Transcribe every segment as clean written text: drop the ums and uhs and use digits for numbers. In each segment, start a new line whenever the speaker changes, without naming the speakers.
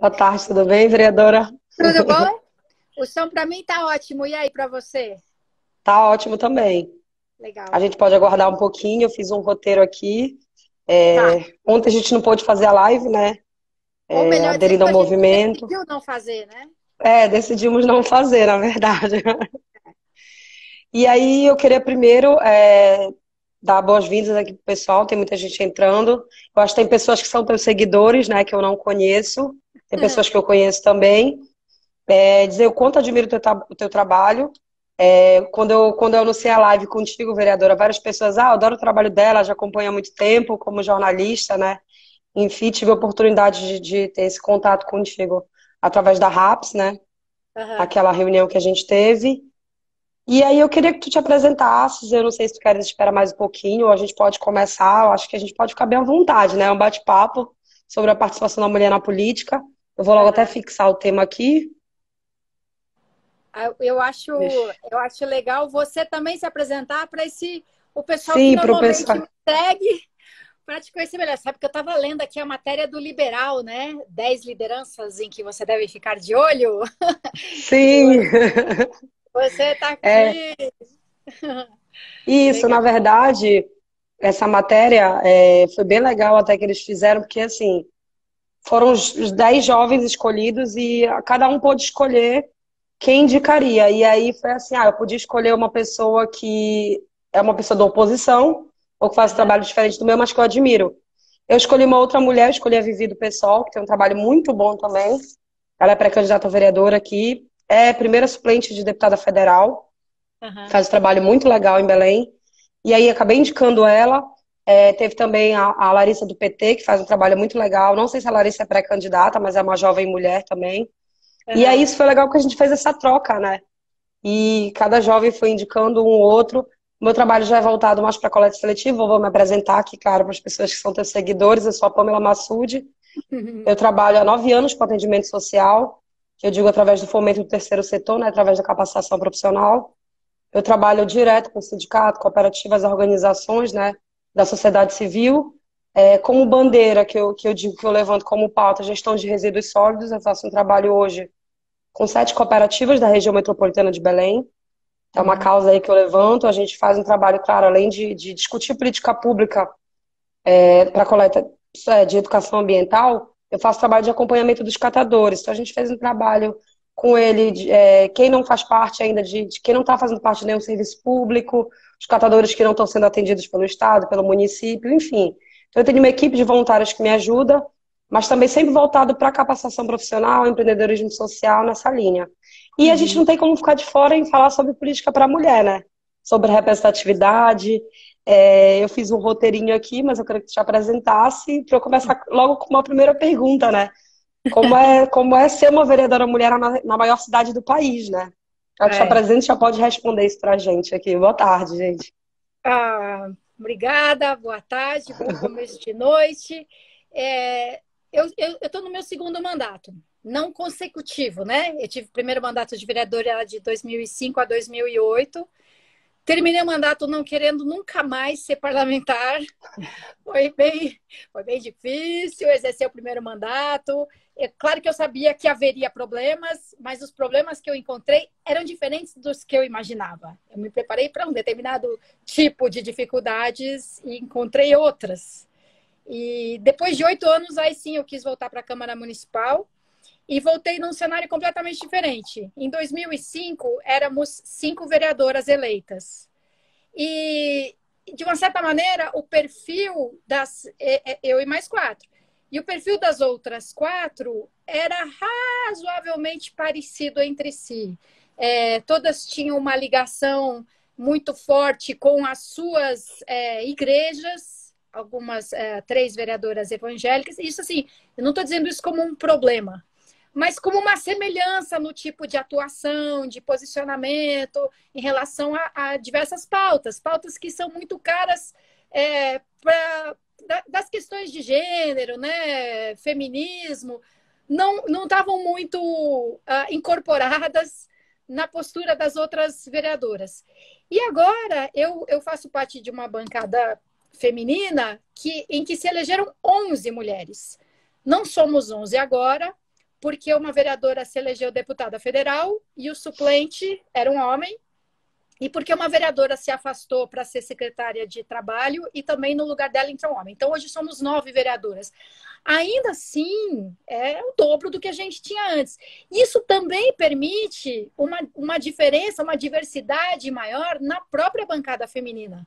Boa tarde, tudo bem, vereadora?
Tudo bom? O som para mim tá ótimo. E aí, para você?
Tá ótimo também. A
Legal.
gente pode aguardar um pouquinho, eu fiz um roteiro aqui.
Tá.
Ontem a gente não pôde fazer a live, né?
Ou melhor
Aderindo
dizendo,
ao
a gente
movimento.
decidiu não fazer, né?
Decidimos não fazer, na verdade. E aí eu queria primeiro dar boas-vindas aqui pro pessoal, tem muita gente entrando. Eu acho que tem pessoas que são teus seguidores, né, que eu não conheço. Tem pessoas que eu conheço também. Dizer o quanto admiro o teu trabalho. Quando eu anunciei a live contigo, vereadora, várias pessoas, eu adoro o trabalho dela, já acompanho há muito tempo como jornalista, né? Enfim, tive a oportunidade de ter esse contato contigo através da RAPS, né?
Aham.
Aquela reunião que a gente teve. E aí eu queria que tu te apresentasses, eu não sei se tu queres esperar mais um pouquinho, ou a gente pode começar, eu acho que a gente pode ficar bem à vontade, né? Um bate-papo sobre a participação da mulher na política. Eu vou logo até
Aham.
fixar o tema aqui.
Eu acho legal você também se apresentar para o pessoal que
Sim, para o
normalmente
pessoal.
me segue para te conhecer melhor. Sabe que eu estava lendo aqui a matéria do Liberal, né? 10 lideranças em que você deve ficar de olho. E
Sim,
você está
é
aqui.
isso.
Legal.
Na verdade, essa matéria foi bem legal até que eles fizeram, porque assim foram os 10 jovens escolhidos e cada um pôde escolher quem indicaria. E aí foi assim, eu podia escolher uma pessoa que é uma pessoa da oposição ou que faz um
Aham.
trabalho diferente do meu, mas que eu admiro. Eu escolhi uma outra mulher, eu escolhi a Vivi do PSOL, que tem um trabalho muito bom também. Ela é pré-candidata a vereadora aqui, é primeira suplente de deputada federal.
Aham.
Faz um trabalho muito legal em Belém. E aí acabei indicando ela. Teve também a Larissa do PT, que faz um trabalho muito legal. Não sei se a Larissa é pré-candidata, mas é uma jovem mulher também. E aí
Aham.
isso foi legal porque a gente fez essa troca, né? E cada jovem foi indicando um ou outro. O meu trabalho já é voltado mais para coleta seletiva. Eu vou me apresentar aqui, claro, para as pessoas que são teus seguidores. Eu sou a Pamela Massoudi. Eu trabalho há 9 anos com atendimento social, que eu digo através do fomento do terceiro setor, né? Através da capacitação profissional. Eu trabalho direto com sindicato, cooperativas, organizações, né, da sociedade civil, como bandeira que eu digo que eu levanto como pauta gestão de resíduos sólidos. Eu faço um trabalho hoje com 7 cooperativas da região metropolitana de Belém. É uma
Uhum.
causa aí que eu levanto. A gente faz um trabalho, claro, além de discutir política pública para coleta de educação ambiental, eu faço trabalho de acompanhamento dos catadores. Então, a gente fez um trabalho com ele, quem não faz parte ainda de quem não está fazendo parte de nenhum serviço público, os catadores que não estão sendo atendidos pelo Estado, pelo município, enfim. Então, eu tenho uma equipe de voluntários que me ajuda, mas também sempre voltado para a capacitação profissional, empreendedorismo social nessa linha. E a gente
Uhum.
não tem como ficar de fora em falar sobre política para a mulher, né? Sobre representatividade, eu fiz um roteirinho aqui, mas eu queria que tu te apresentasse para eu começar logo com uma primeira pergunta, né? Como é ser uma vereadora mulher na maior cidade do país, né? Já que te
É.
apresente, já pode responder isso pra gente aqui. Boa tarde, gente.
Obrigada, boa tarde, bom começo de noite. É, eu estou no meu segundo mandato, não consecutivo, né? Eu tive o primeiro mandato de vereadora de 2005 a 2008. Terminei o mandato não querendo nunca mais ser parlamentar. Foi bem, foi bem difícil exercer o primeiro mandato. É claro que eu sabia que haveria problemas, mas os problemas que eu encontrei eram diferentes dos que eu imaginava. Eu me preparei para um determinado tipo de dificuldades e encontrei outras. E depois de 8 anos, aí sim eu quis voltar para a Câmara Municipal e voltei num cenário completamente diferente. Em 2005, éramos 5 vereadoras eleitas. E, de uma certa maneira, o perfil eu e mais 4. E o perfil das outras 4 era razoavelmente parecido entre si. Todas tinham uma ligação muito forte com as suas igrejas, algumas 3 vereadoras evangélicas. Isso, assim, eu não estou dizendo isso como um problema, mas como uma semelhança no tipo de atuação, de posicionamento em relação a diversas pautas, pautas que são muito caras das questões de gênero, né, feminismo, não estavam muito incorporadas na postura das outras vereadoras. E agora eu faço parte de uma bancada feminina em que se elegeram 11 mulheres. Não somos 11 agora, porque uma vereadora se elegeu deputada federal e o suplente era um homem, e porque uma vereadora se afastou para ser secretária de trabalho e também no lugar dela entrou um homem. Então, hoje somos 9 vereadoras. Ainda assim, é o dobro do que a gente tinha antes. Isso também permite uma diferença, uma diversidade maior na própria bancada feminina.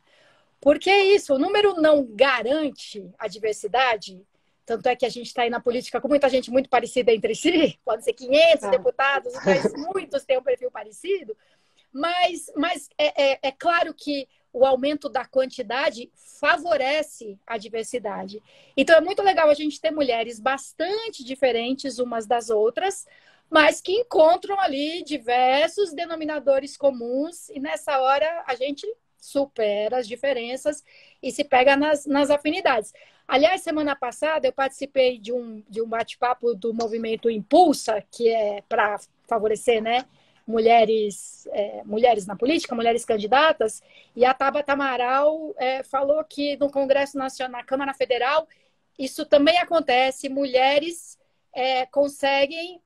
Porque é isso, o número não garante a diversidade. Tanto é que a gente está aí na política com muita gente muito parecida entre si, pode ser 500 deputados, mas muitos têm um perfil parecido. Mas é claro que o aumento da quantidade favorece a diversidade. Então, é muito legal a gente ter mulheres bastante diferentes umas das outras, mas que encontram ali diversos denominadores comuns, e nessa hora a gente supera as diferenças e se pega nas afinidades. Aliás, semana passada eu participei de um bate-papo do movimento Impulsa, que é para favorecer, né, mulheres na política, mulheres candidatas, e a Tabata Amaral falou que no Congresso Nacional, na Câmara Federal, isso também acontece, mulheres conseguem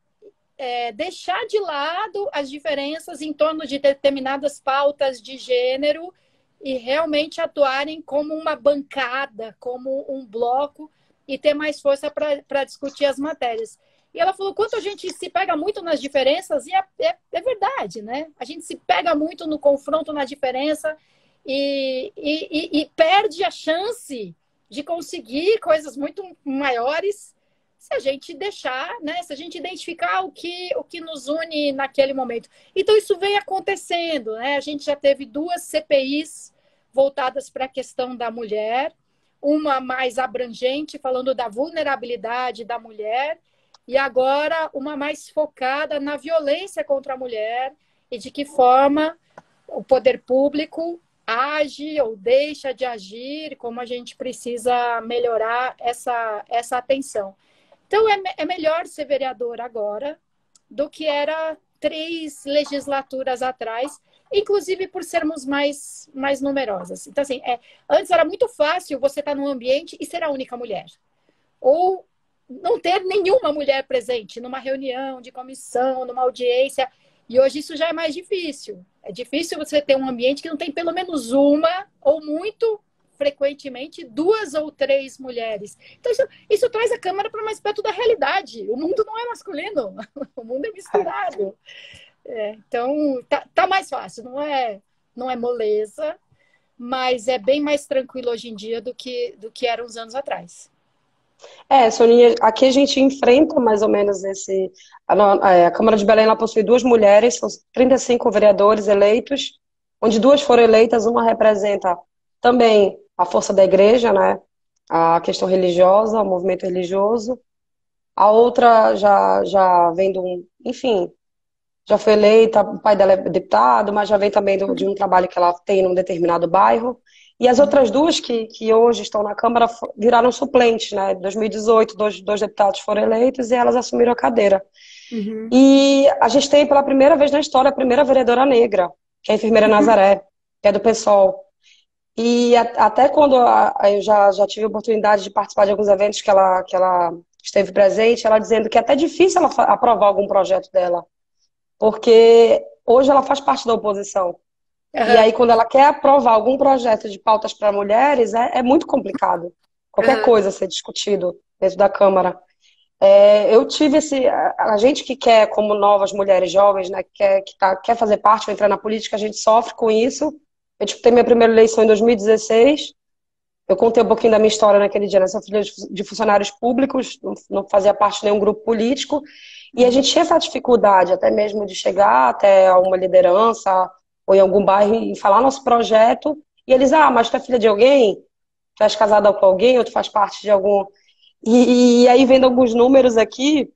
deixar de lado as diferenças em torno de determinadas pautas de gênero e realmente atuarem como uma bancada, como um bloco, e ter mais força para discutir as matérias. E ela falou quanto a gente se pega muito nas diferenças, e é verdade, né? A gente se pega muito no confronto, na diferença, e perde a chance de conseguir coisas muito maiores se a gente deixar, né? Se a gente identificar o que nos une naquele momento. Então, isso vem acontecendo, né? A gente já teve 2 CPIs voltadas para a questão da mulher, uma mais abrangente, falando da vulnerabilidade da mulher, e agora uma mais focada na violência contra a mulher e de que forma o poder público age ou deixa de agir, como a gente precisa melhorar essa atenção. Então, é melhor ser vereador agora do que era 3 legislaturas atrás, inclusive por sermos mais numerosas. Então, assim, antes era muito fácil você estar num ambiente e ser a única mulher. Ou não ter nenhuma mulher presente numa reunião de comissão, numa audiência. E hoje isso já é mais difícil. É difícil você ter um ambiente que não tem pelo menos uma, ou muito frequentemente 2 ou 3 mulheres. Então, isso traz a Câmara para mais perto da realidade. O mundo não é masculino, o mundo é misturado. Então, tá mais fácil, não é moleza, mas é bem mais tranquilo hoje em dia do que era uns anos atrás.
Soninha, aqui a gente enfrenta mais ou menos a Câmara de Belém, ela possui 2 mulheres, são 35 vereadores eleitos, onde 2 foram eleitas, uma representa também a força da igreja, né? A questão religiosa, o movimento religioso. A outra já vem enfim, já foi eleita, o pai dela é deputado, mas já vem também de um trabalho que ela tem num determinado bairro. E as outras 2 que hoje estão na Câmara viraram suplentes, né? Em 2018, 2 deputados foram eleitos e elas assumiram a cadeira.
Uhum.
E a gente tem, pela primeira vez na história, a primeira vereadora negra, que é a enfermeira Nazaré, que é do PSOL. E até quando eu já tive a oportunidade de participar de alguns eventos que ela esteve presente, ela dizendo que é até difícil ela aprovar algum projeto dela, porque hoje ela faz parte da oposição.
Uhum.
E aí, quando ela quer aprovar algum projeto de pautas para mulheres, é muito complicado. Qualquer coisa ser discutido dentro da Câmara. Eu tive a gente que quer, como novas mulheres jovens, né, quer fazer parte ou entrar na política, a gente sofre com isso. Eu disputei minha primeira eleição em 2016. Eu contei um pouquinho da minha história naquele dia, né? Sou filha de funcionários públicos, não fazia parte de nenhum grupo político. E a gente tinha essa dificuldade, até mesmo de chegar até uma liderança ou em algum bairro e falar nosso projeto. E eles, mas tu é filha de alguém? Tu és casada com alguém? Ou tu faz parte de algum... E aí, vendo alguns números aqui,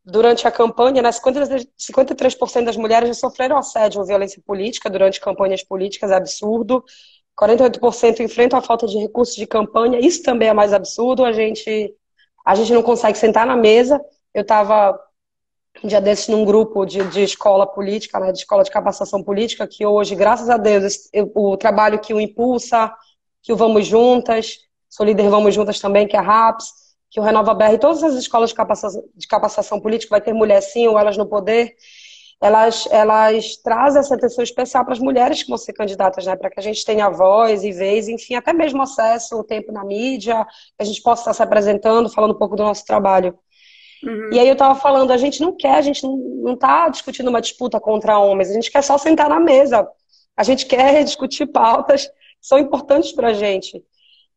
durante a campanha, né, 53% das mulheres já sofreram assédio ou violência política durante campanhas políticas, é absurdo. 48% enfrentam a falta de recursos de campanha, isso também é mais absurdo. A gente não consegue sentar na mesa. Eu estava um dia desses num grupo de escola política, né, de escola de capacitação política, que hoje, graças a Deus, o trabalho que o Impulsa, que o Vamos Juntas, sou líder Vamos Juntas também, que é a RAPS, que o Renova BR, todas as escolas de capacitação política vai ter mulher sim, ou elas no poder, elas trazem essa atenção especial para as mulheres que vão ser candidatas, né? Para que a gente tenha voz e vez, enfim, até mesmo acesso ao tempo na mídia, que a gente possa estar se apresentando, falando um pouco do nosso trabalho. E
Uhum.
aí eu estava falando, a gente não quer, a gente não está discutindo uma disputa contra homens, a gente quer só sentar na mesa. A gente quer discutir pautas que são importantes para a gente.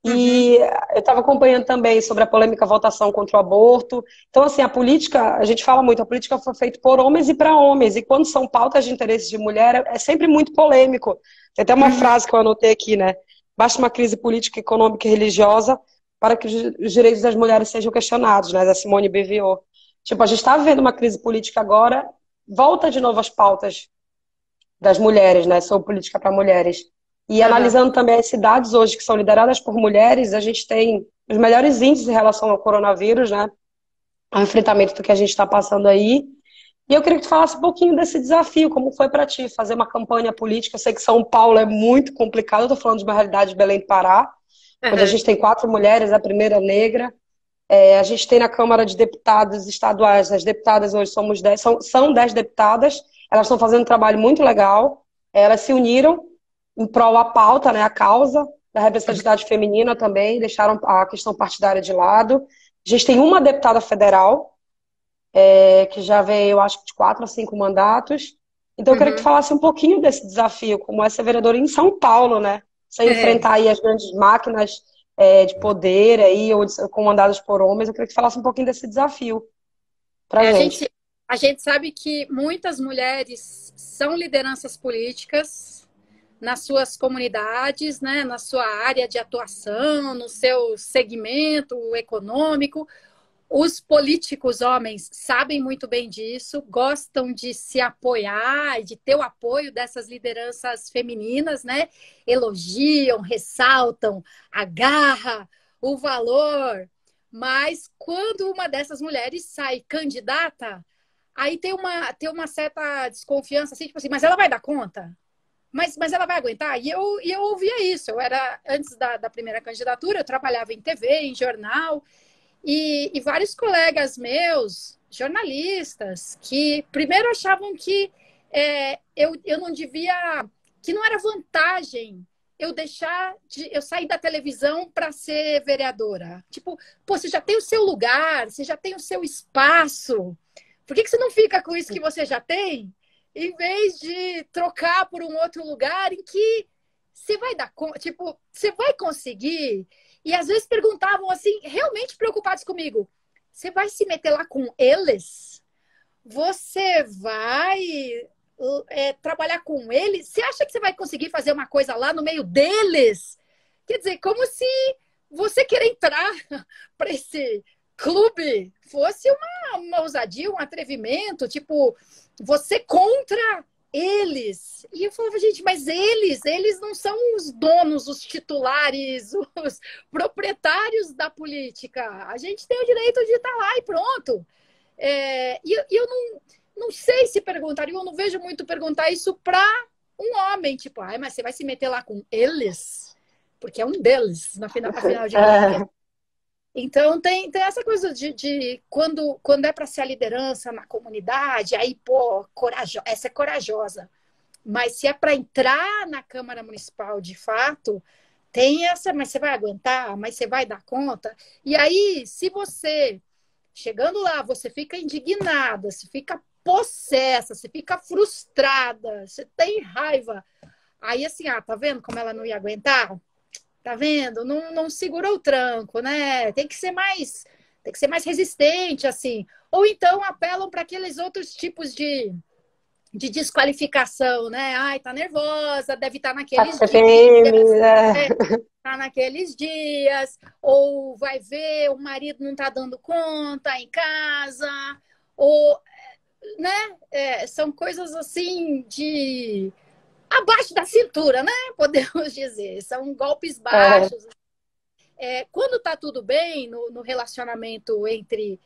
Uhum.
E eu estava acompanhando também sobre a polêmica votação contra o aborto. Então, assim, a política, a gente fala muito, a política foi feita por homens e para homens. E quando são pautas de interesse de mulher, é sempre muito polêmico. Tem até uma
Uhum.
frase que eu anotei aqui, né? Basta uma crise política, econômica e religiosa para que os direitos das mulheres sejam questionados, né? Da Simone Beauvoir. Tipo, a gente está vivendo uma crise política agora, volta de novo as pautas das mulheres, né? Sobre política para mulheres. E
Uhum.
analisando também as cidades hoje que são lideradas por mulheres, a gente tem os melhores índices em relação ao coronavírus, né? Ao enfrentamento do que a gente está passando aí. E eu queria que tu falasse um pouquinho desse desafio, como foi para ti fazer uma campanha política. Eu sei que São Paulo é muito complicado, eu estou falando de uma realidade de Belém do Pará, onde a
Uhum.
gente tem 4 mulheres, a primeira negra. A gente tem na Câmara de Deputados estaduais, as deputadas hoje somos 10, são 10 deputadas, elas estão fazendo um trabalho muito legal, elas se uniram em prol à pauta, né, a causa da representatividade feminina também, deixaram a questão partidária de lado. A gente tem uma deputada federal, que já veio, eu acho, de 4 a 5 mandatos. Então eu queria que tu
Uhum.
falasse um pouquinho desse desafio, como é ser vereadora em São Paulo, né? Você
É,
enfrentar aí as grandes máquinas de poder aí, ou comandadas por homens. Eu queria que tu falasse um pouquinho desse desafio pra
é, a
gente.
gente, a gente sabe que muitas mulheres são lideranças políticas nas suas comunidades, né, na sua área de atuação, no seu segmento econômico. Os políticos homens sabem muito bem disso, gostam de se apoiar, de ter o apoio dessas lideranças femininas, né? Elogiam, ressaltam a garra, o valor. Mas quando uma dessas mulheres sai candidata, aí tem uma certa desconfiança, assim, tipo assim, mas ela vai dar conta? Mas ela vai aguentar? E eu ouvia isso. Eu era, antes da primeira candidatura, eu trabalhava em TV, em jornal, e vários colegas meus, jornalistas, que primeiro achavam que eu não devia, que não era vantagem eu sair da televisão para ser vereadora. Tipo, pô, você já tem o seu lugar, você já tem o seu espaço. Por que você não fica com isso que você já tem, em vez de trocar por um outro lugar em que você vai dar conta, tipo, você vai conseguir? E às vezes perguntavam assim, realmente preocupados comigo: você vai se meter lá com eles? Você vai trabalhar com eles? Você acha que você vai conseguir fazer uma coisa lá no meio deles? Quer dizer, como se você querer entrar para esse clube fosse uma ousadia, um atrevimento, tipo, você contra eles. E eu falava, gente, mas eles não são os donos, os titulares, os proprietários da política. A gente tem o direito de estar lá e pronto. E eu não sei se perguntaria, eu não vejo muito perguntar isso para um homem, tipo, ai, mas você vai se meter lá com eles? Porque é um deles, afinal de contas.
É,
Então, tem essa coisa de quando é para ser a liderança na comunidade, aí, pô, essa é corajosa. Mas se é para entrar na Câmara Municipal de fato, tem essa, mas você vai aguentar, mas você vai dar conta. E aí, se você, chegando lá, você fica indignada, você fica possessa, você fica frustrada, você tem raiva. Aí, assim, tá vendo como ela não ia aguentar? Tá vendo? Não segurou o tranco, né? Tem que ser mais resistente, assim. Ou então apelam para aqueles outros tipos de desqualificação, né? Ai, tá nervosa, deve estar
a
naqueles dias,
CPM,
é, tá naqueles dias, ou vai ver, o marido não tá dando conta em casa, ou, né? São coisas assim de abaixo da cintura, né? Podemos dizer. São golpes
é,
baixos. Quando tá tudo bem no relacionamento entre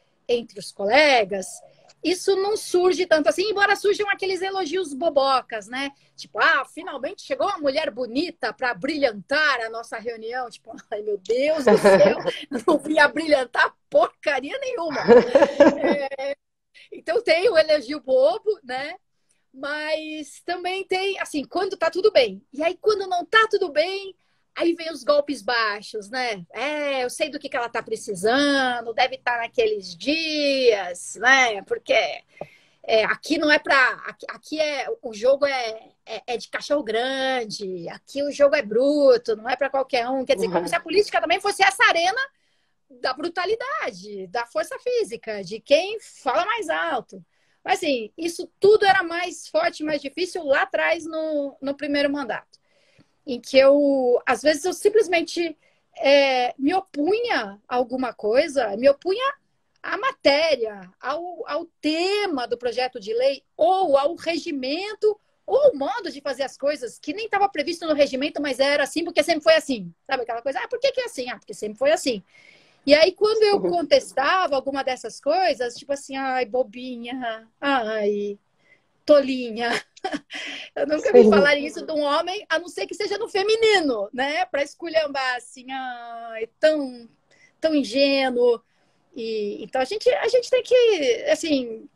os colegas, isso não surge tanto assim, embora surjam aqueles elogios bobocas, né? Tipo, ah, finalmente chegou uma mulher bonita para brilhantar a nossa reunião. Tipo, ai meu Deus do céu, não vinha brilhantar porcaria nenhuma. Então tem o elogio bobo, né? Mas também tem, assim, quando tá tudo bem. E aí, quando não tá tudo bem, aí vem os golpes baixos, né? Eu sei do que ela tá precisando, deve estar naqueles dias, né? Porque aqui não é pra. Aqui o jogo é de cachorro grande, aqui o jogo é bruto, não é para qualquer um. Quer dizer, como se a política também fosse essa arena da brutalidade, da força física, de quem fala mais alto. Mas, assim, isso tudo era mais forte, mais difícil lá atrás no primeiro mandato, em que às vezes, eu simplesmente me opunha a alguma coisa, me opunha à matéria, ao tema do projeto de lei, ou ao regimento, ou ao modo de fazer as coisas, que nem estava previsto no regimento, mas era assim porque sempre foi assim. Sabe aquela coisa? Ah, por que é assim? Ah, porque sempre foi assim. E aí, quando eu contestava alguma dessas coisas, tipo assim, ai, bobinha, ai, tolinha. Eu nunca vi
Sim.
falar isso de um homem, a não ser que seja no feminino, né? Para esculhambar assim, ai, tão ingênuo. Então a gente tem que, assim,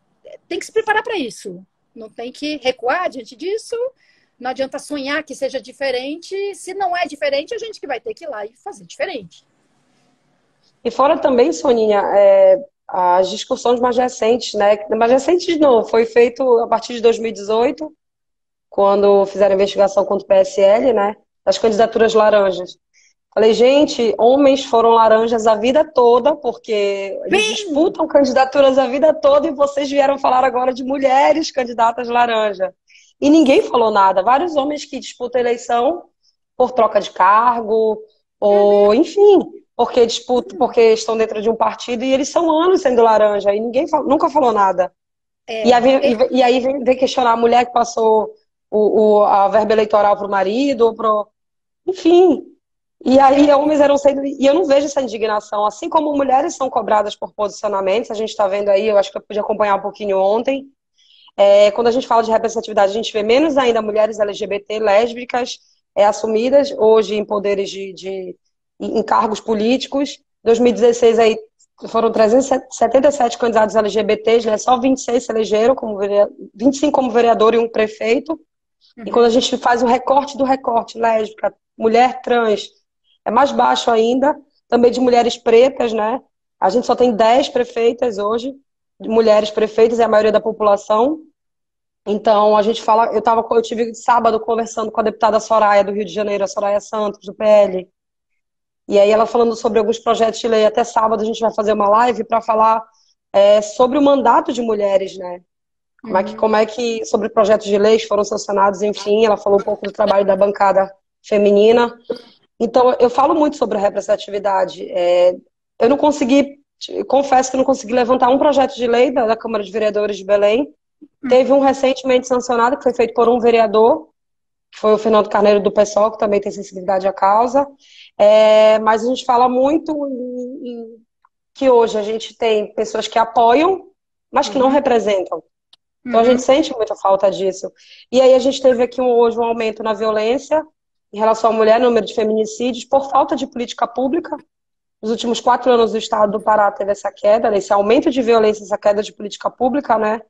tem que se preparar para isso. Não tem que recuar diante disso. Não adianta sonhar que seja diferente. Se não é diferente, a gente que vai ter que ir lá e fazer diferente.
E fora também, Soninha, as discussões mais recentes, né? Mais recentes não, foi feito a partir de 2018, quando fizeram a investigação contra o PSL, né? Das candidaturas laranjas. Falei, gente, homens foram laranjas a vida toda, porque eles
Sim!
disputam candidaturas a vida toda e vocês vieram falar agora de mulheres candidatas laranja. E ninguém falou nada. Vários homens que disputam eleição por troca de cargo, ou enfim, porque disputam, porque estão dentro de um partido e eles são anos sendo laranja e ninguém nunca falou nada. E aí vem questionar a mulher que passou a verba eleitoral para o marido, ou pro... enfim. E aí homens eram sendo. E eu não vejo essa indignação. Assim como mulheres são cobradas por posicionamentos, a gente está vendo aí, eu acho que eu pude acompanhar um pouquinho ontem. Quando a gente fala de representatividade, a gente vê menos ainda mulheres LGBT, lésbicas, assumidas hoje em poderes em cargos políticos. 2016 aí foram 377 candidatos LGBTs, né? Só 26 se elegeram, 25 como vereador e um prefeito. E quando a gente faz o recorte do recorte, lésbica, mulher trans, é mais baixo ainda, também de mulheres pretas, né? A gente só tem 10 prefeitas hoje, de mulheres prefeitas, é a maioria da população. Então, a gente fala, eu tive sábado conversando com a deputada Soraya do Rio de Janeiro, a Soraya Santos, do PL. E aí ela falando sobre alguns projetos de lei, até sábado a gente vai fazer uma live para falar sobre o mandato de mulheres, né? Sobre projetos de lei que foram sancionados, enfim, ela falou um pouco do trabalho da bancada feminina. Então, eu falo muito sobre a representatividade. Eu não consegui, confesso que não consegui levantar um projeto de lei da Câmara de Vereadores de Belém. Teve um recentemente sancionado, que foi feito por um vereador, que foi o Fernando Carneiro do PSOL, que também tem sensibilidade à causa. Mas a gente fala muito que hoje a gente tem pessoas que apoiam, mas que não representam. Então a gente sente muita falta disso. E aí a gente teve aqui hoje um aumento na violência em relação à mulher, no número de feminicídios, por falta de política pública. Nos últimos 4 anos o estado do Pará teve essa queda, esse aumento de violência, essa queda de política pública, né?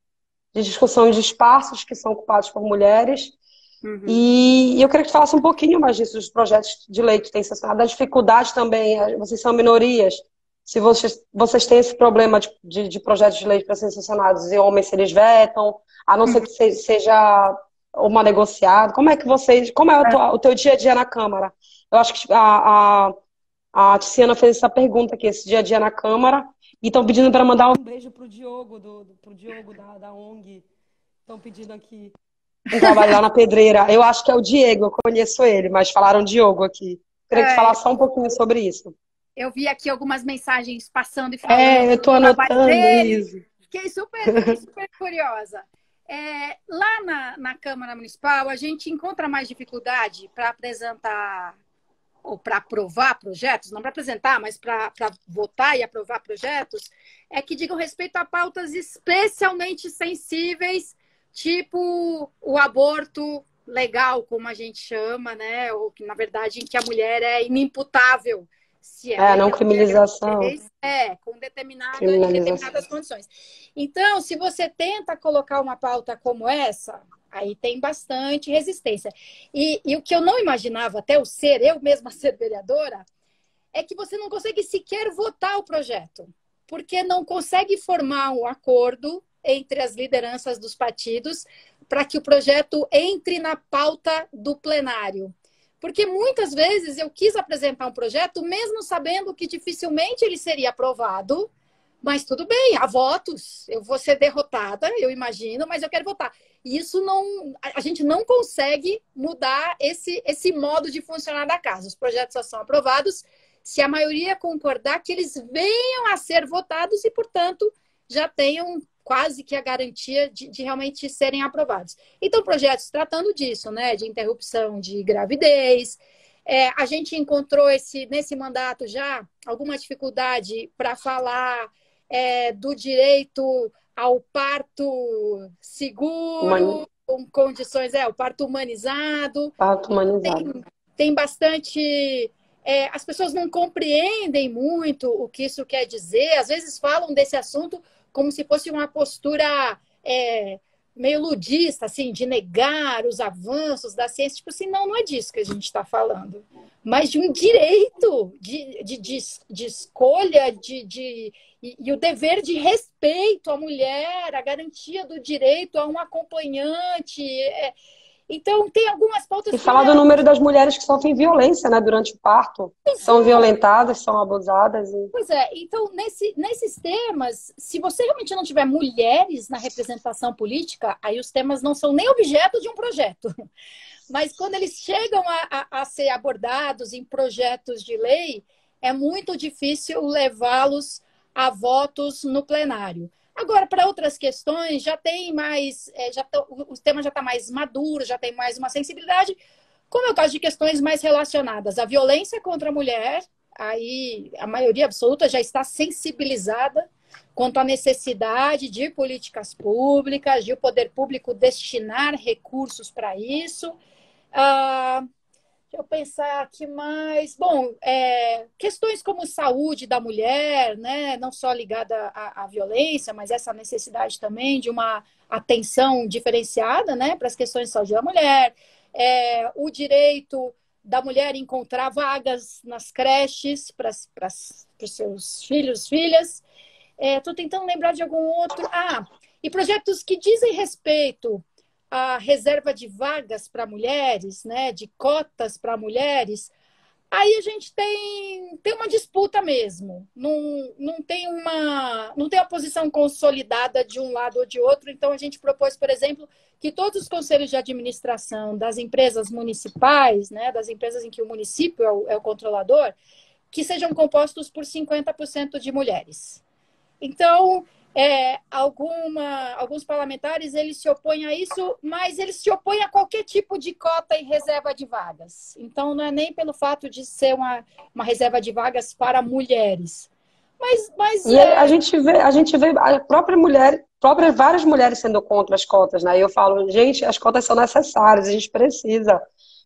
De discussão de espaços que são ocupados por mulheres. E eu queria que tu falasse um pouquinho mais disso, dos projetos de lei que têm sancionado, da dificuldade também, vocês são minorias, se vocês têm esse problema de projetos de lei para serem sancionados e homens se eles vetam, a não ser que seja uma negociada, como é o teu dia a dia na Câmara? Eu acho que a Tiziana fez essa pergunta aqui, esse dia a dia na Câmara, e estão pedindo para mandar um beijo pro Diogo, pro Diogo da ONG, estão pedindo aqui. Um trabalho lá na Pedreira. Eu acho que é o Diego, eu conheço ele, mas falaram Diogo aqui. Queria que tu falasse só um pouquinho sobre isso.
Eu vi aqui algumas mensagens passando e falando
eu tô
do trabalho
anotando
dele.
isso.
Fiquei super curiosa. Lá na Câmara Municipal, a gente encontra mais dificuldade para apresentar ou para aprovar projetos, não para apresentar, mas para votar e aprovar projetos, é que digam respeito a pautas especialmente sensíveis, tipo o aborto legal, como a gente chama, né? Ou que, na verdade, em que a mulher é inimputável se ela
Não
realmente é
criminalização,
gravidez, com em
criminalização.
determinadas condições. Então, se você tenta colocar uma pauta como essa, aí tem bastante resistência. E o que eu não imaginava, até eu mesma ser vereadora, é que você não consegue sequer votar o projeto, porque não consegue formar um acordo entre as lideranças dos partidos para que o projeto entre na pauta do plenário. Porque muitas vezes eu quis apresentar um projeto, mesmo sabendo que dificilmente ele seria aprovado, mas tudo bem, há votos, eu vou ser derrotada, eu imagino, mas eu quero votar. E isso não, a gente não consegue mudar esse modo de funcionar da casa. Os projetos só são aprovados se a maioria concordar que eles venham a ser votados e, portanto, já tenham quase que a garantia de realmente serem aprovados. Então, projetos tratando disso, né, de interrupção de gravidez, a gente encontrou nesse mandato já alguma dificuldade para falar do direito ao parto seguro, com condições, o parto humanizado.
Parto humanizado.
Tem bastante... as pessoas não compreendem muito o que isso quer dizer, às vezes falam desse assunto como se fosse uma postura meio ludista, assim, de negar os avanços da ciência. Tipo assim, não é disso que a gente está falando, mas de um direito de escolha, e o dever de respeito à mulher, a garantia do direito a um acompanhante. Então, tem algumas pautas...
E falar do número das mulheres que sofrem violência, né, durante o parto. São violentadas, são abusadas.
Pois é, então, nesses temas, se você realmente não tiver mulheres na representação política, aí os temas não são nem objeto de um projeto. Mas quando eles chegam a ser abordados em projetos de lei, é muito difícil levá-los a votos no plenário. Agora, para outras questões, já tem mais, o tema já está mais maduro, já tem mais uma sensibilidade, como é o caso de questões mais relacionadas à violência contra a mulher. Aí a maioria absoluta já está sensibilizada quanto à necessidade de políticas públicas, de o poder público destinar recursos para isso. Deixa eu pensar aqui mais. Bom, questões como saúde da mulher, né? Não só ligada à violência, mas essa necessidade também de uma atenção diferenciada, né, para as questões de saúde da mulher, o direito da mulher encontrar vagas nas creches para os seus filhos, filhas. Estou tentando lembrar de algum outro. E projetos que dizem respeito a reserva de vagas para mulheres, né, de cotas para mulheres, aí a gente tem uma disputa mesmo. Não tem uma posição consolidada de um lado ou de outro. Então, a gente propôs, por exemplo, que todos os conselhos de administração das empresas municipais, né, das empresas em que o município é o controlador, que sejam compostos por 50% de mulheres. Então, alguns parlamentares eles se opõem a isso, mas eles se opõem a qualquer tipo de cota e reserva de vagas. Então, não é nem pelo fato de ser uma reserva de vagas para mulheres.
E a gente vê a própria mulher, várias mulheres sendo contra as cotas, né? E eu falo, gente, as cotas são necessárias, a gente precisa,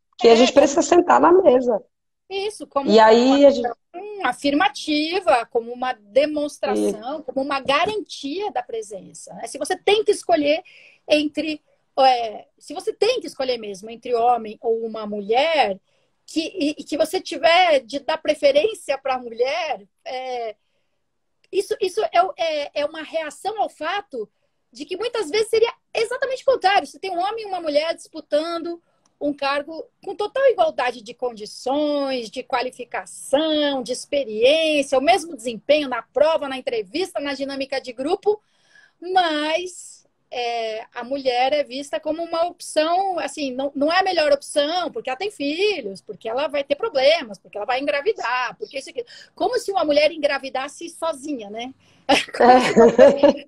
porque a gente precisa sentar na mesa.
Isso, como
e aí,
uma afirmativa, como uma demonstração, como uma garantia da presença. Se você tem que escolher se você tem que escolher mesmo entre homem ou uma mulher, que você tiver de dar preferência para a mulher, isso é uma reação ao fato de que muitas vezes seria exatamente o contrário. Você tem um homem e uma mulher disputando um cargo com total igualdade de condições, de qualificação, de experiência, o mesmo desempenho na prova, na entrevista, na dinâmica de grupo, mas a mulher é vista como uma opção, assim, não é a melhor opção, porque ela tem filhos, porque ela vai ter problemas, porque ela vai engravidar, porque isso aqui. Como se uma mulher engravidasse sozinha, né?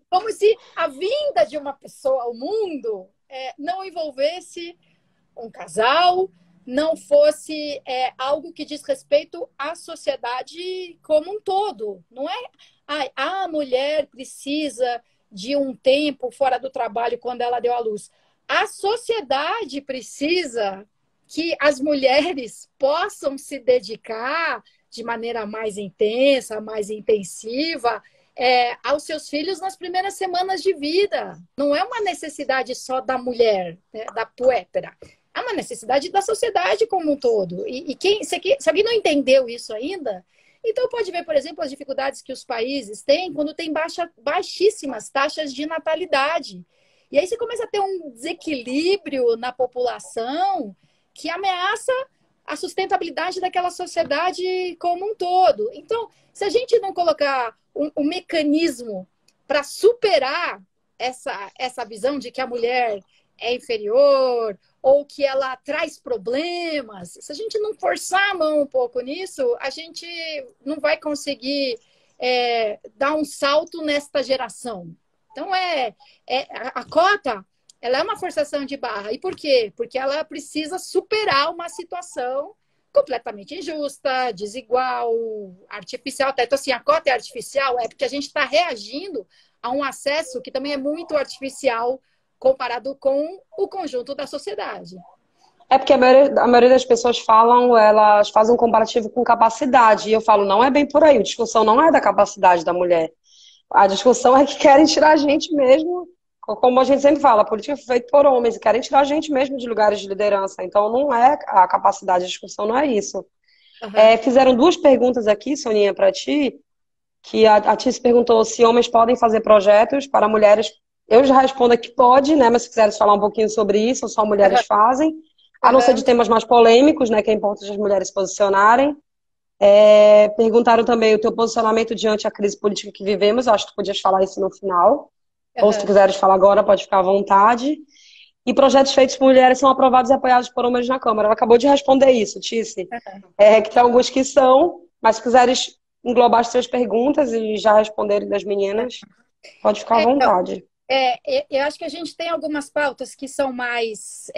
Como se a vinda de uma pessoa ao mundo não envolvesse um casal, não fosse algo que diz respeito à sociedade como um todo. Não é a mulher precisa de um tempo fora do trabalho quando ela deu à luz. A sociedade precisa que as mulheres possam se dedicar de maneira mais intensa, mais intensiva, aos seus filhos nas primeiras semanas de vida. Não é uma necessidade só da mulher, né, da puérpera. É uma necessidade da sociedade como um todo. Se alguém não entendeu isso ainda, então pode ver, por exemplo, as dificuldades que os países têm quando tem baixíssimas taxas de natalidade. E aí você começa a ter um desequilíbrio na população que ameaça a sustentabilidade daquela sociedade como um todo. Então, se a gente não colocar um mecanismo para superar essa visão de que a mulher é inferior ou que ela traz problemas, se a gente não forçar a mão um pouco nisso, a gente não vai conseguir dar um salto nesta geração. Então, a cota, ela é uma forçação de barra. E por quê? Porque ela precisa superar uma situação completamente injusta, desigual, artificial. Até então, assim, a cota é artificial, porque a gente está reagindo a um acesso que também é muito artificial comparado com o conjunto da sociedade.
É porque a maioria das pessoas falam, elas fazem um comparativo com capacidade. E eu falo, não é bem por aí. A discussão não é da capacidade da mulher. A discussão é que querem tirar a gente mesmo, como a gente sempre fala, a política foi feita por homens, e querem tirar a gente mesmo de lugares de liderança. Então, não é a capacidade, a discussão não é isso.
Uhum.
Fizeram duas perguntas aqui, Soninha, para ti, que a Tice perguntou se homens podem fazer projetos para mulheres. Eu já respondo aqui, pode, né? Mas se quiseres falar um pouquinho sobre isso, ou só mulheres fazem. A não ser de
Uhum.
temas mais polêmicos, né? Que é importante as mulheres se posicionarem. Perguntaram também o teu posicionamento diante da crise política que vivemos. Eu acho que tu podias falar isso no final. Ou se tu
Uhum.
quiseres falar agora, pode ficar à vontade. E projetos feitos por mulheres são aprovados e apoiados por homens na Câmara. Ela acabou de responder isso, Tice. Que tem alguns que são, mas se quiseres englobar as tuas perguntas e já responder das meninas, pode ficar à
Então,
vontade.
eu acho que a gente tem algumas pautas que são mais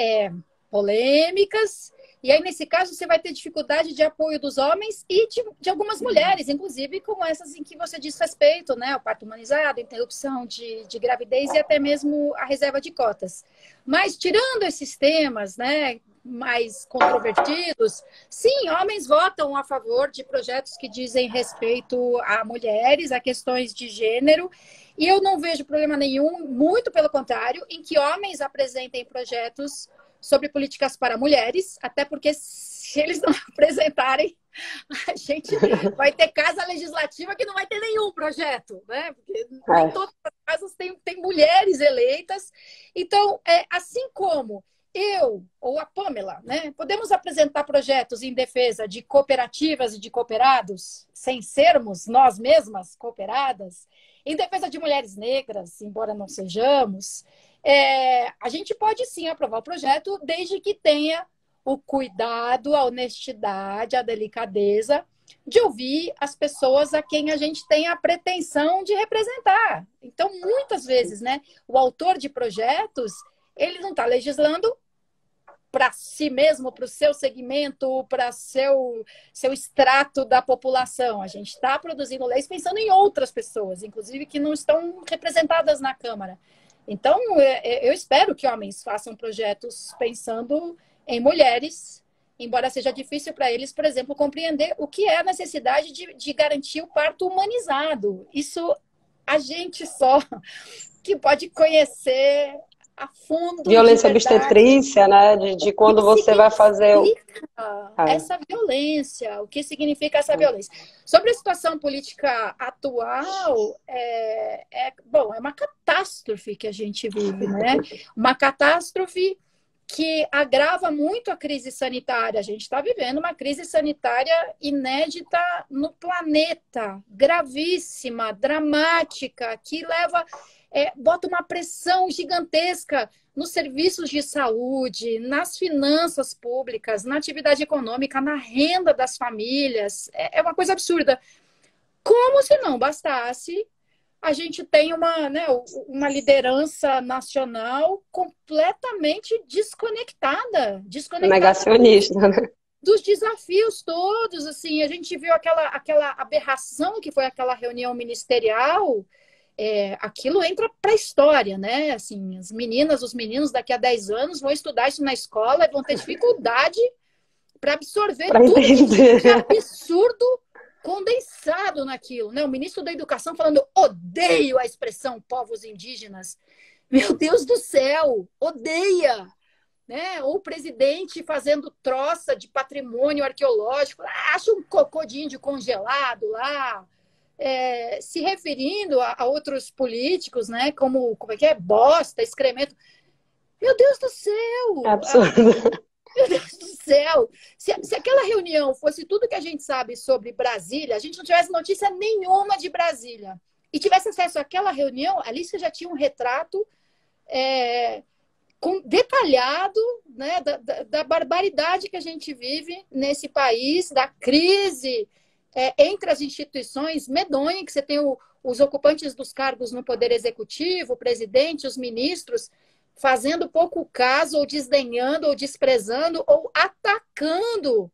polêmicas, e aí, nesse caso, você vai ter dificuldade de apoio dos homens e de algumas mulheres, inclusive como essas em que você diz respeito, né? O parto humanizado, interrupção de gravidez e até mesmo a reserva de cotas. Mas, tirando esses temas, né, mais controvertidos, sim, homens votam a favor de projetos que dizem respeito a mulheres, a questões de gênero, e eu não vejo problema nenhum, muito pelo contrário, em que homens apresentem projetos sobre políticas para mulheres, até porque se eles não apresentarem, a gente vai ter casa legislativa que não vai ter nenhum projeto, né? Porque nem todas as casas têm mulheres eleitas. Então, assim como eu ou a Pamela, né, podemos apresentar projetos em defesa de cooperativas e de cooperados, sem sermos nós mesmas cooperadas, em defesa de mulheres negras, embora não sejamos, a gente pode sim aprovar o projeto, desde que tenha o cuidado, a honestidade, a delicadeza de ouvir as pessoas a quem a gente tem a pretensão de representar. Então, muitas vezes, né, o autor de projetos, ele não está legislando para si mesmo, para o seu segmento, para seu extrato da população. A gente está produzindo leis pensando em outras pessoas, inclusive que não estão representadas na Câmara. Então, eu espero que homens façam projetos pensando em mulheres, embora seja difícil para eles, por exemplo, compreender o que é a necessidade de garantir o parto humanizado. Isso a gente só que pode conhecer a fundo de
Violência
verdade
obstetrícia, né? De
o
quando
que
você vai fazer.
significa essa violência, o que significa essa violência. Sobre a situação política atual, bom, é uma catástrofe que a gente vive, né? Uma catástrofe que agrava muito a crise sanitária. A gente está vivendo uma crise sanitária inédita no planeta, gravíssima, dramática, que leva, bota uma pressão gigantesca nos serviços de saúde, nas finanças públicas, na atividade econômica, na renda das famílias. É uma coisa absurda. Como se não bastasse a gente tem uma, né, uma liderança nacional completamente desconectada
Negacionista, né?
dos desafios todos, assim, a gente viu aquela aberração que foi aquela reunião ministerial, aquilo entra para a história, né? Assim, as meninas, os meninos daqui a 10 anos vão estudar isso na escola e vão ter dificuldade para absorver
Para
tudo que tinha de
entender.
absurdo condensado naquilo, né? O ministro da Educação falando, odeio a expressão povos indígenas. Meu Deus do céu, odeia! Né? Ou o presidente fazendo troça de patrimônio arqueológico, acha um cocô de índio congelado lá, se referindo a outros políticos, né? Como é que é? Bosta, excremento. Meu Deus do
É
céu!
absurdo.
Meu Deus do céu! Se aquela reunião fosse tudo que a gente sabe sobre Brasília, a gente não tivesse notícia nenhuma de Brasília, e tivesse acesso àquela reunião, ali você já tinha um retrato detalhado, né, da barbaridade que a gente vive nesse país, da crise entre as instituições medonha, que você tem os ocupantes dos cargos no Poder Executivo, o presidente, os ministros, fazendo pouco caso, ou desdenhando, ou desprezando, ou atacando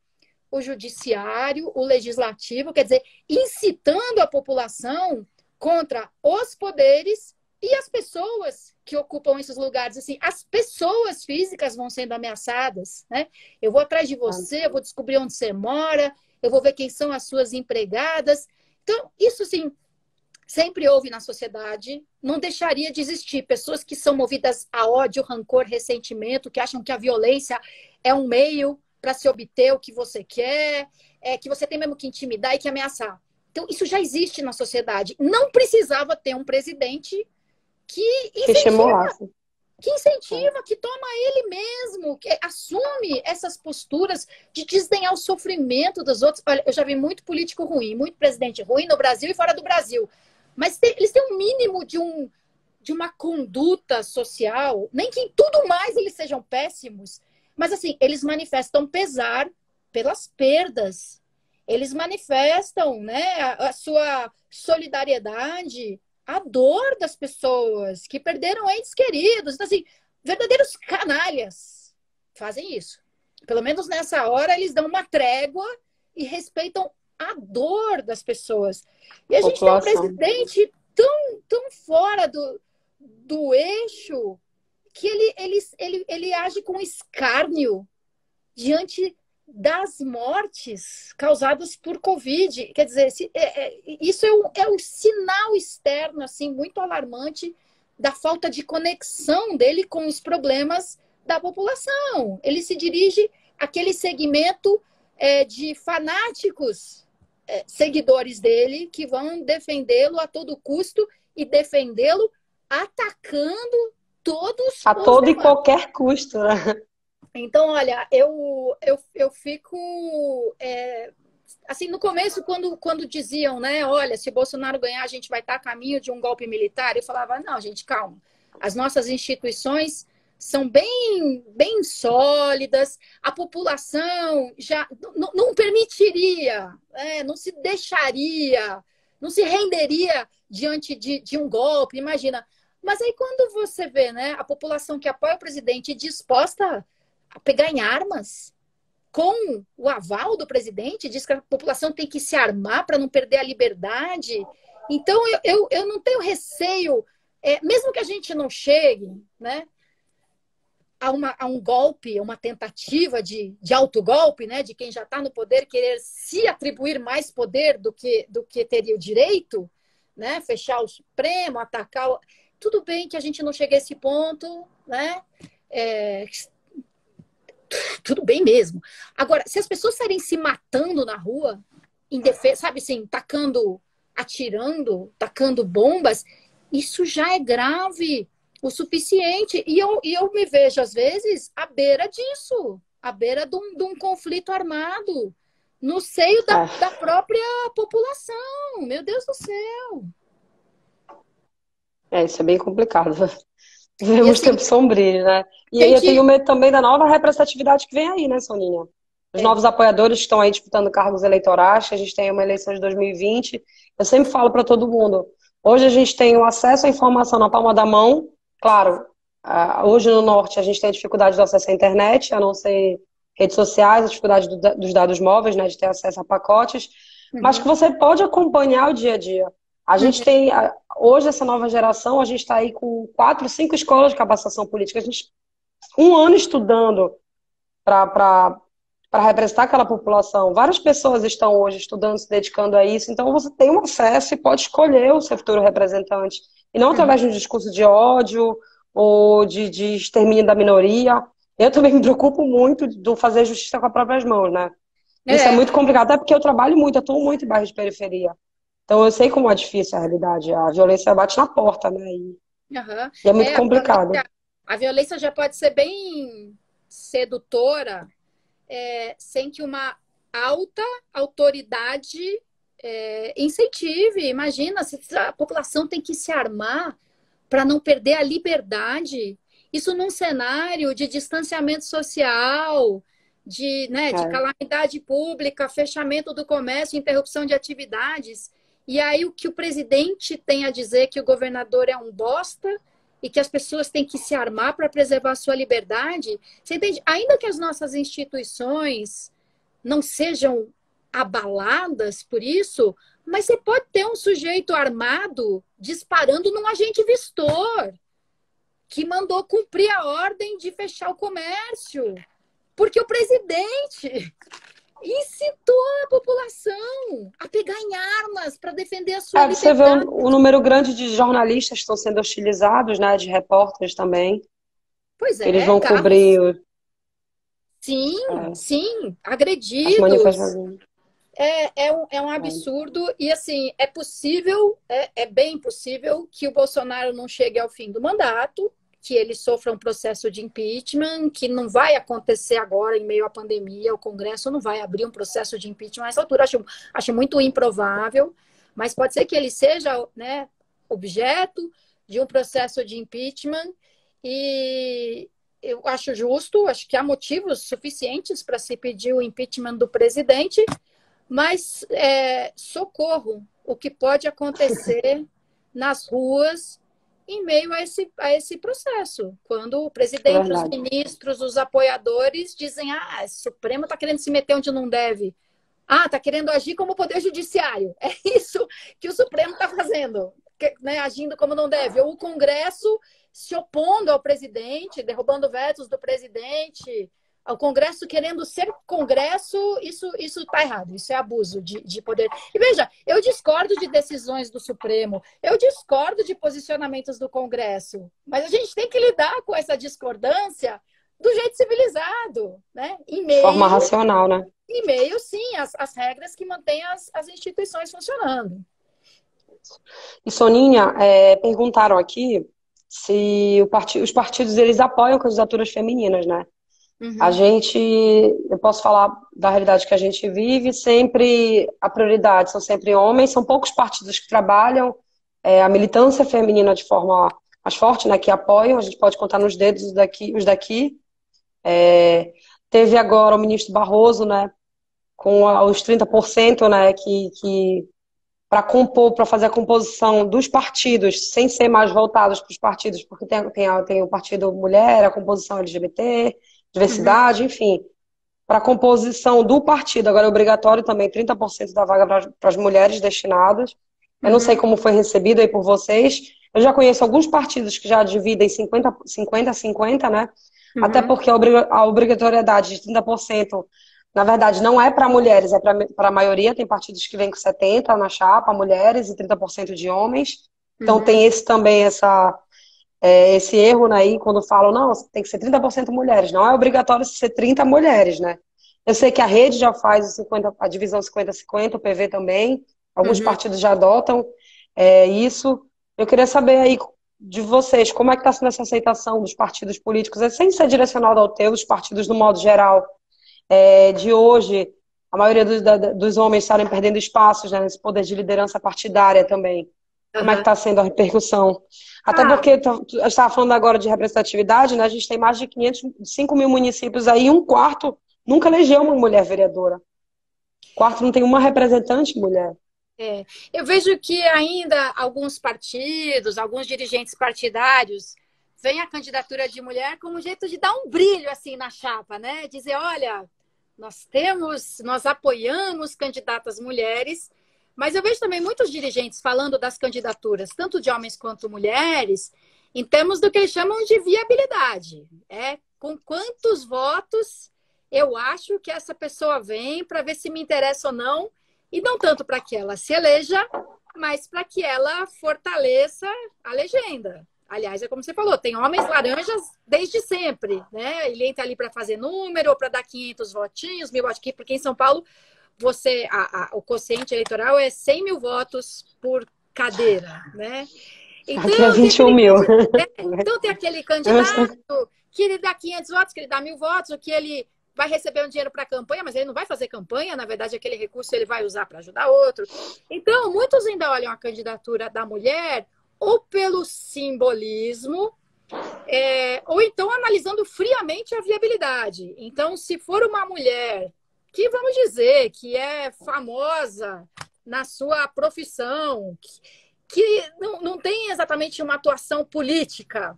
o judiciário, o legislativo, quer dizer, incitando a população contra os poderes e as pessoas que ocupam esses lugares. Assim, as pessoas físicas vão sendo ameaçadas, né? Eu vou atrás de você, eu vou descobrir onde você mora, eu vou ver quem são as suas empregadas. Então, isso, sim, sempre houve na sociedade, não deixaria de existir. Pessoas que são movidas a ódio, rancor, ressentimento, que acham que a violência é um meio para se obter o que você quer, que você tem mesmo que intimidar e que ameaçar. Então, isso já existe na sociedade. Não precisava ter um presidente que
Que estimulasse.
que toma ele mesmo, que assume essas posturas de desdenhar o sofrimento dos outros. Olha, eu já vi muito político ruim, muito presidente ruim no Brasil e fora do Brasil. Mas eles têm um mínimo de uma conduta social, nem que em tudo mais eles sejam péssimos, mas assim, eles manifestam pesar pelas perdas. Eles manifestam, né, a sua solidariedade, a dor das pessoas que perderam entes queridos. Então, assim, verdadeiros canalhas fazem isso. Pelo menos nessa hora, eles dão uma trégua e respeitam a dor das pessoas. E a gente tem um
População.
presidente tão fora do eixo que ele age com escárnio diante das mortes causadas por Covid. Quer dizer, isso é um sinal externo assim, muito alarmante da falta de conexão dele com os problemas da população. Ele se dirige àquele segmento de fanáticos seguidores dele que vão defendê-lo a todo custo e defendê-lo atacando todos
A
os
todo e
demais.
qualquer custo, né?
Então, olha, eu fico assim, no começo, quando diziam, né, olha, se Bolsonaro ganhar, a gente vai estar a caminho de um golpe militar, eu falava, não, gente, calma. As nossas instituições são bem sólidas, a população já não permitiria, não se deixaria, não se renderia diante de um golpe, imagina. Mas aí quando você vê, né, a população que apoia o presidente disposta a pegar em armas, com o aval do presidente, diz que a população tem que se armar para não perder a liberdade. Então, eu não tenho receio, mesmo que a gente não chegue, né, a um golpe, uma tentativa de autogolpe, né, de quem já está no poder querer se atribuir mais poder do que teria o direito, né, fechar o Supremo, atacar Tudo bem que a gente não chegue a esse ponto, né? Tudo bem mesmo. Agora, se as pessoas saírem se matando na rua, em defesa, sabe assim, atirando, tacando bombas, isso já é grave o suficiente. E eu me vejo, às vezes, à beira disso, à beira de um conflito armado, no seio da própria população. Meu Deus do céu.
Isso é bem complicado. Vivemos
assim,
tempos sombrios, né? E aí eu tenho medo também da nova representatividade que vem aí, né, Soninha? Os novos apoiadores que estão aí disputando cargos eleitorais, que a gente tem uma eleição de 2020. Eu sempre falo para todo mundo, Hoje a gente tem o acesso à informação na palma da mão. Claro, hoje no Norte a gente tem a dificuldade do acesso à internet, a não ser redes sociais, a dificuldade dos dados móveis, né, de ter acesso a pacotes, mas que
Uhum,
você pode acompanhar o dia a dia. A gente
uhum.
tem, hoje, essa nova geração, a gente está aí com 4, 5 escolas de capacitação política. A gente, um ano estudando para representar aquela população. Várias pessoas estão hoje estudando, se dedicando a isso, então você tem um acesso e pode escolher o seu futuro representante. E não
Uhum.
através de um discurso de ódio ou de extermínio da minoria. Eu também me preocupo muito do fazer justiça com as próprias mãos, né? Isso é
É,
muito complicado, até porque eu trabalho muito, eu estou muito em bairro de periferia. Então eu sei como é difícil a realidade. A violência bate na porta, né?
aham.
E é muito
É,
complicado.
a violência já pode ser bem sedutora, sem que uma alta autoridade incentive. Imagina, se a população tem que se armar para não perder a liberdade. Isso num cenário de distanciamento social, de
É,
calamidade pública, fechamento do comércio, interrupção de atividades. E aí o que o presidente tem a dizer que o governador é um bosta e que as pessoas têm que se armar para preservar a sua liberdade. Você entende? Ainda que as nossas instituições não sejam abaladas por isso, mas você pode ter um sujeito armado disparando num agente vistor que mandou cumprir a ordem de fechar o comércio, porque o presidente incitou a população a pegar em armas para defender a sua
você vê
liberdade.
o número grande de jornalistas que estão sendo hostilizados, né? De repórteres também,
Pois
que eles
é,
vão
carros,
cobrir
sim,
é,
sim,
as
agredidos.
manifestações.
É um absurdo e assim é possível, é bem possível que o Bolsonaro não chegue ao fim do mandato, que ele sofra um processo de impeachment, que não vai acontecer agora em meio à pandemia, o Congresso não vai abrir um processo de impeachment nessa altura, acho muito improvável, mas pode ser que ele seja, né, objeto de um processo de impeachment e eu acho justo, acho que há motivos suficientes para se pedir o impeachment do presidente, mas socorro, o que pode acontecer nas ruas em meio a esse processo, quando o
É
presidente, os
verdade.
ministros, os apoiadores dizem: ah, o Supremo está querendo se meter onde não deve. Ah, está querendo agir como poder judiciário. É isso que o Supremo está fazendo, né, agindo como não deve. Ou o Congresso se opondo ao presidente, derrubando vetos do presidente, o Congresso querendo ser Congresso, isso está errado, isso é abuso de poder. E veja, eu discordo de decisões do Supremo, eu discordo de posicionamentos do Congresso, mas a gente tem que lidar com essa discordância do jeito civilizado, né?
De forma racional, né?
Sim, as regras que mantêm as instituições funcionando.
E Soninha, perguntaram aqui se os partidos eles apoiam candidaturas femininas, né? A
Uhum,
gente, eu posso falar da realidade que a gente vive, sempre a prioridade são sempre homens, são poucos partidos que trabalham a militância feminina de forma mais forte, né, que apoiam, a gente pode contar nos dedos os daqui. Teve agora o ministro Barroso, né, com os 30%, né, que para compor, para fazer a composição dos partidos, sem ser mais voltados para os partidos, porque tem o partido mulher, a composição LGBT,
uhum,
diversidade, enfim, para a composição do partido. Agora é obrigatório também 30% da vaga para as mulheres destinadas. Eu não sei
uhum,
como foi recebido aí por vocês. Eu já conheço alguns partidos que já dividem 50-50, né? Até
uhum,
porque a obrigatoriedade de 30%, na verdade, não é para mulheres, é para a maioria. Tem partidos que vêm com 70% na chapa, mulheres, e 30% de homens. Então
uhum,
tem esse também, esse erro, né, aí, quando falam, não, tem que ser 30% mulheres. Não é obrigatório ser 30 mulheres, né? Eu sei que a rede já faz a divisão 50-50, o PV também. Alguns
uhum.
partidos já adotam isso. Eu queria saber aí de vocês, como é que está sendo essa aceitação dos partidos políticos, sem ser direcionado ao teu, os partidos no modo geral, de hoje, a maioria dos homens estarem perdendo espaços, né, nesse poder de liderança partidária também. Como é que
Aham.
está sendo a repercussão? Até
Ah,
porque a gente estava falando agora de representatividade, né? A gente tem mais de 5 mil municípios aí, um quarto nunca elegeu uma mulher vereadora. Um quarto não tem uma representante mulher.
É, eu vejo que ainda alguns partidos, alguns dirigentes partidários, veem a candidatura de mulher como um jeito de dar um brilho assim na chapa, né? Dizer, olha, nós apoiamos candidatas mulheres, mas eu vejo também muitos dirigentes falando das candidaturas, tanto de homens quanto mulheres, em termos do que eles chamam de viabilidade. É com quantos votos eu acho que essa pessoa vem para ver se me interessa ou não, e não tanto para que ela se eleja, mas para que ela fortaleça a legenda. Aliás, é como você falou, tem homens laranjas desde sempre, né? Ele entra ali para fazer número, ou para dar 500 votinhos, 1.000 votos aqui, porque em São Paulo o quociente eleitoral é 100 mil votos por cadeira, né?
Aqui é
Então,
21 mil.
então tem aquele candidato que ele dá 500 votos, que ele dá 1.000 votos, ou que ele vai receber um dinheiro para a campanha, mas ele não vai fazer campanha, na verdade, aquele recurso ele vai usar para ajudar outro. Então, muitos ainda olham a candidatura da mulher ou pelo simbolismo, ou então analisando friamente a viabilidade. Então, se for uma mulher que, vamos dizer, que é famosa na sua profissão, que não tem exatamente uma atuação política,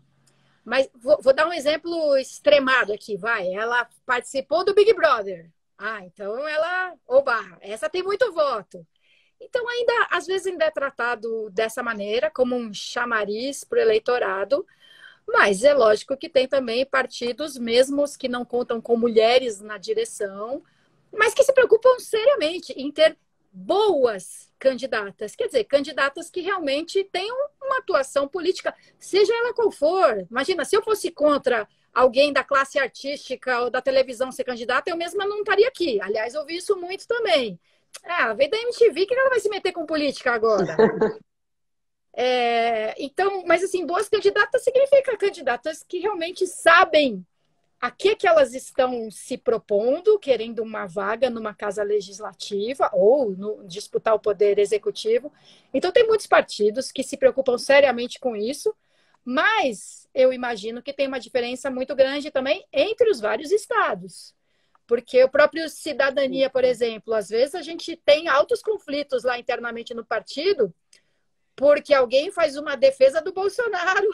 mas vou dar um exemplo extremado aqui, vai. Ela participou do Big Brother. Ah, então ela... Oba, essa tem muito voto. Então, ainda, às vezes, ainda é tratado dessa maneira, como um chamariz para o eleitorado, mas é lógico que tem também partidos, mesmo os que não contam com mulheres na direção, mas que se preocupam seriamente em ter boas candidatas. Quer dizer, candidatas que realmente tenham uma atuação política, seja ela qual for. Imagina, se eu fosse contra alguém da classe artística ou da televisão ser candidata, eu mesma não estaria aqui. Aliás, eu ouvi isso muito também. Ah, veio da MTV, que ela vai se meter com política agora? Então, mas assim, boas candidatas significa candidatas que realmente sabem a que elas estão se propondo, querendo uma vaga numa casa legislativa ou disputar o poder executivo. Então, tem muitos partidos que se preocupam seriamente com isso, mas eu imagino que tem uma diferença muito grande também entre os vários estados. Porque o próprio Cidadania, por exemplo, às vezes a gente tem altos conflitos lá internamente no partido, porque alguém faz uma defesa do Bolsonaro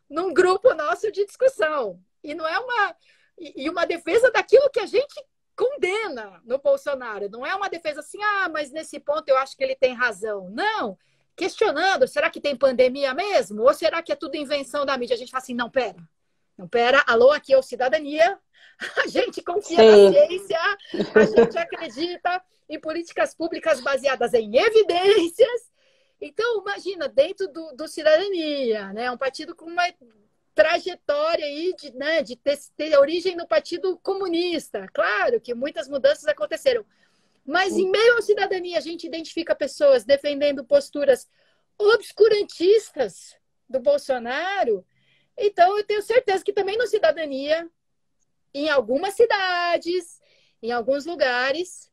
num grupo nosso de discussão. E não é uma defesa daquilo que a gente condena no Bolsonaro. Não é uma defesa assim, mas nesse ponto eu acho que ele tem razão. Não. Questionando, será que tem pandemia mesmo? Ou será que é tudo invenção da mídia? A gente fala assim, não, pera. Não, pera. Alô, aqui é o Cidadania. A gente confia na ciência. A gente acredita em políticas públicas baseadas em evidências. Então, imagina, dentro do Cidadania, né? Um partido com uma trajetória aí de ter origem no Partido Comunista. Claro que muitas mudanças aconteceram. Mas em meio à Cidadania, a gente identifica pessoas defendendo posturas obscurantistas do Bolsonaro. Então, eu tenho certeza que também no Cidadania, em algumas cidades, em alguns lugares,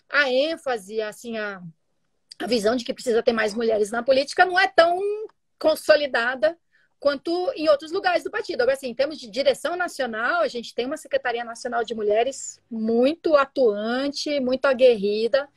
a ênfase, assim, a visão de que precisa ter mais mulheres na política não é tão consolidada quanto em outros lugares do partido. Agora, assim, em termos de direção nacional, a gente tem uma Secretaria Nacional de Mulheres muito atuante, muito aguerrida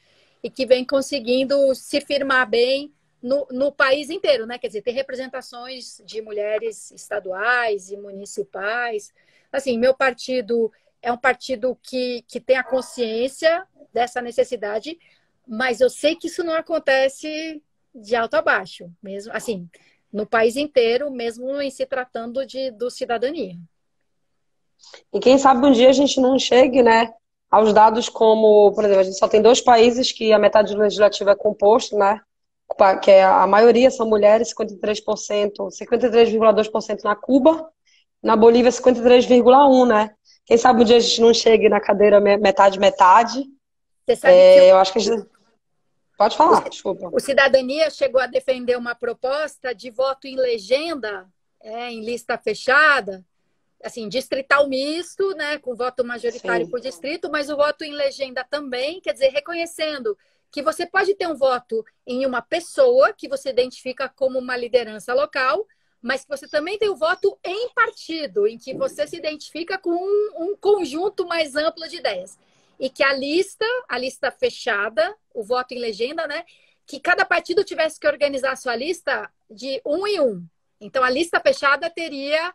e que vem conseguindo se firmar bem no país inteiro, né? Quer dizer, tem representações de mulheres estaduais e municipais. Assim, meu partido é um partido que tem a consciência dessa necessidade, mas eu sei que isso não acontece de alto a baixo, mesmo assim, no país inteiro, mesmo em se tratando do Cidadania.
E quem sabe um dia a gente não chegue, né, aos dados como, por exemplo, a gente só tem 2 países que a metade do legislativo é composto, né, que a maioria são mulheres, 53%, 53,2% na Cuba, na Bolívia 53,1%, né? Quem sabe um dia a gente não chegue na cadeira metade-metade.
Você sabe que
eu acho que a gente... Pode falar, desculpa.
O Cidadania chegou a defender uma proposta de voto em legenda, em lista fechada, assim, distrital misto, né, com voto majoritário por distrito, mas o voto em legenda também, quer dizer, reconhecendo que você pode ter um voto em uma pessoa que você identifica como uma liderança local, mas que você também tem o voto em partido, em que você se identifica com um conjunto mais amplo de ideias. E que a lista fechada, o voto em legenda, né, que cada partido tivesse que organizar a sua lista de um em um. Então, a lista fechada teria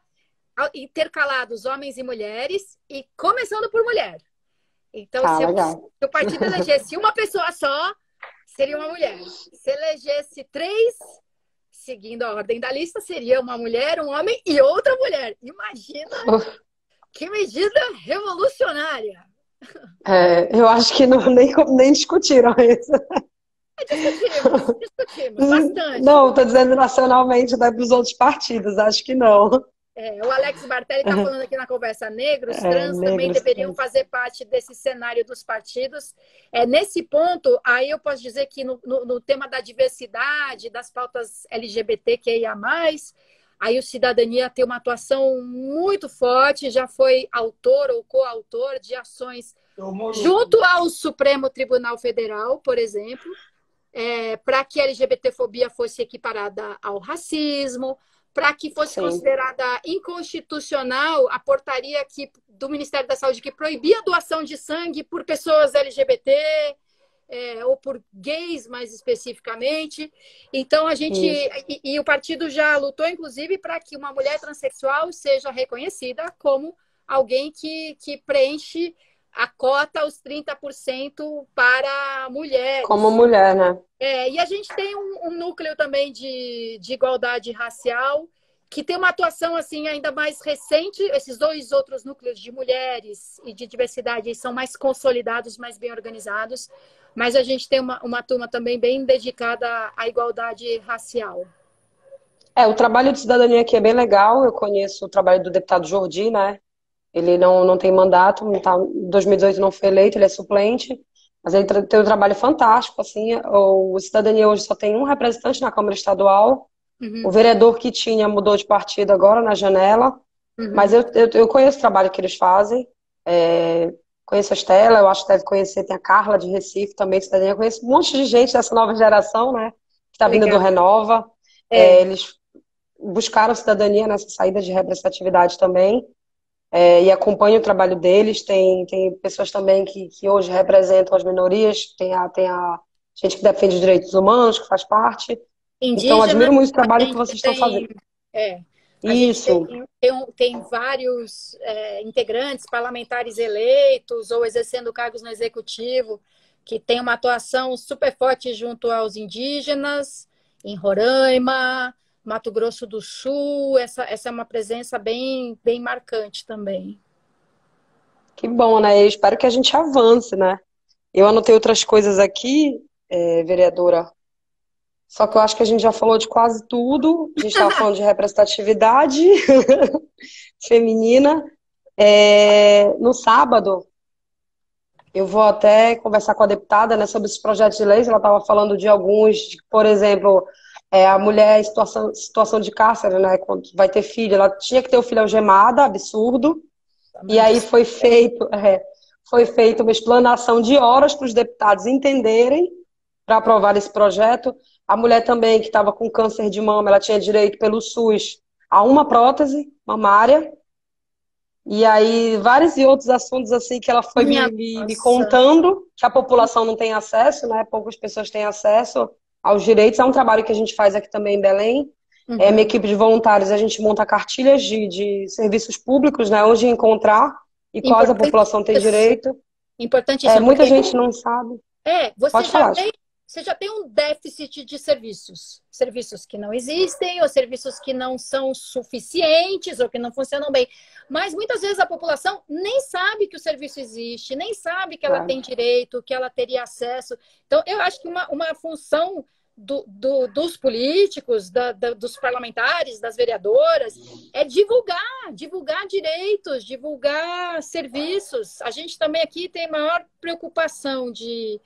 intercalados homens e mulheres, e começando por mulher. Então, se o partido elegesse uma pessoa só, seria uma mulher. Se elegesse 3, seguindo a ordem da lista, seria uma mulher, um homem e outra mulher. Imagina que medida revolucionária!
Eu acho que nem discutiram isso.
Discutimos bastante.
Não, estou dizendo nacionalmente, né, para os outros partidos, acho que não.
O Alex Bartelli está falando aqui na Conversa, negros trans também deveriam fazer parte desse cenário dos partidos. Nesse ponto, aí eu posso dizer que no tema da diversidade, das pautas LGBTQIA+, aí o Cidadania tem uma atuação muito forte, já foi autor ou coautor de ações junto ao Supremo Tribunal Federal, por exemplo, para que a LGBTfobia fosse equiparada ao racismo, para que fosse considerada inconstitucional a portaria do Ministério da Saúde que proibia a doação de sangue por pessoas LGBT, ou por gays mais especificamente. Então a gente e o partido já lutou inclusive para que uma mulher transexual seja reconhecida como alguém que preenche a cota, os 30% para mulheres.
Como mulher, né?
E a gente tem um núcleo também de igualdade racial, que tem uma atuação assim ainda mais recente. Esses 2 outros núcleos de mulheres e de diversidade são mais consolidados, mais bem organizados. Mas a gente tem uma turma também bem dedicada à igualdade racial.
O trabalho de cidadania aqui é bem legal. Eu conheço o trabalho do deputado Jordi, né? Ele não tem mandato, em 2018 não foi eleito, ele é suplente, mas ele tem um trabalho fantástico, assim. O Cidadania hoje só tem um representante na Câmara Estadual. O vereador que tinha mudou de partido agora na janela, mas eu conheço o trabalho que eles fazem, conheço a Estela, eu acho que deve conhecer, tem a Carla de Recife também, Cidadania, eu conheço um monte de gente dessa nova geração, né, que está vindo do Renova. Eles buscaram cidadania nessa saída de representatividade também. E acompanho o trabalho deles. Tem pessoas também que hoje representam as minorias, tem a gente que defende os direitos humanos, que faz parte.
Indígena,
então, admiro muito o trabalho que vocês estão fazendo.
Isso. Tem vários integrantes parlamentares eleitos ou exercendo cargos no executivo que tem uma atuação super forte junto aos indígenas, em Roraima, Mato Grosso do Sul. Essa é uma presença bem marcante também.
Que bom, né? Eu espero que a gente avance, né? Eu anotei outras coisas aqui, vereadora, só que eu acho que a gente já falou de quase tudo. A gente estava falando de representatividade feminina. No sábado, eu vou até conversar com a deputada, né, sobre esses projetos de leis. Ela estava falando de alguns, por exemplo, a mulher em situação de cárcere, né, quando vai ter filho, ela tinha que ter o filho algemado, absurdo. E aí foi feita uma explanação de horas para os deputados entenderem, para aprovar esse projeto. A mulher também que estava com câncer de mama, ela tinha direito pelo SUS a uma prótese mamária. E aí vários e outros assuntos assim que ela foi me contando, que a população não tem acesso, né? Poucas pessoas têm acesso aos direitos. É um trabalho que a gente faz aqui também em Belém. Minha equipe de voluntários, a gente monta cartilhas de serviços públicos, né? Onde encontrar e quais a população tem direito.
Importantíssimo.
Muita gente não sabe.
Você já tem um déficit de serviços. Serviços que não existem, ou serviços que não são suficientes, ou que não funcionam bem. Mas muitas vezes a população nem sabe que o serviço existe, nem sabe que ela tem direito, que ela teria acesso. Então, eu acho que uma função dos políticos, dos parlamentares, das vereadoras, é divulgar direitos, divulgar serviços. A gente também aqui tem maior preocupação de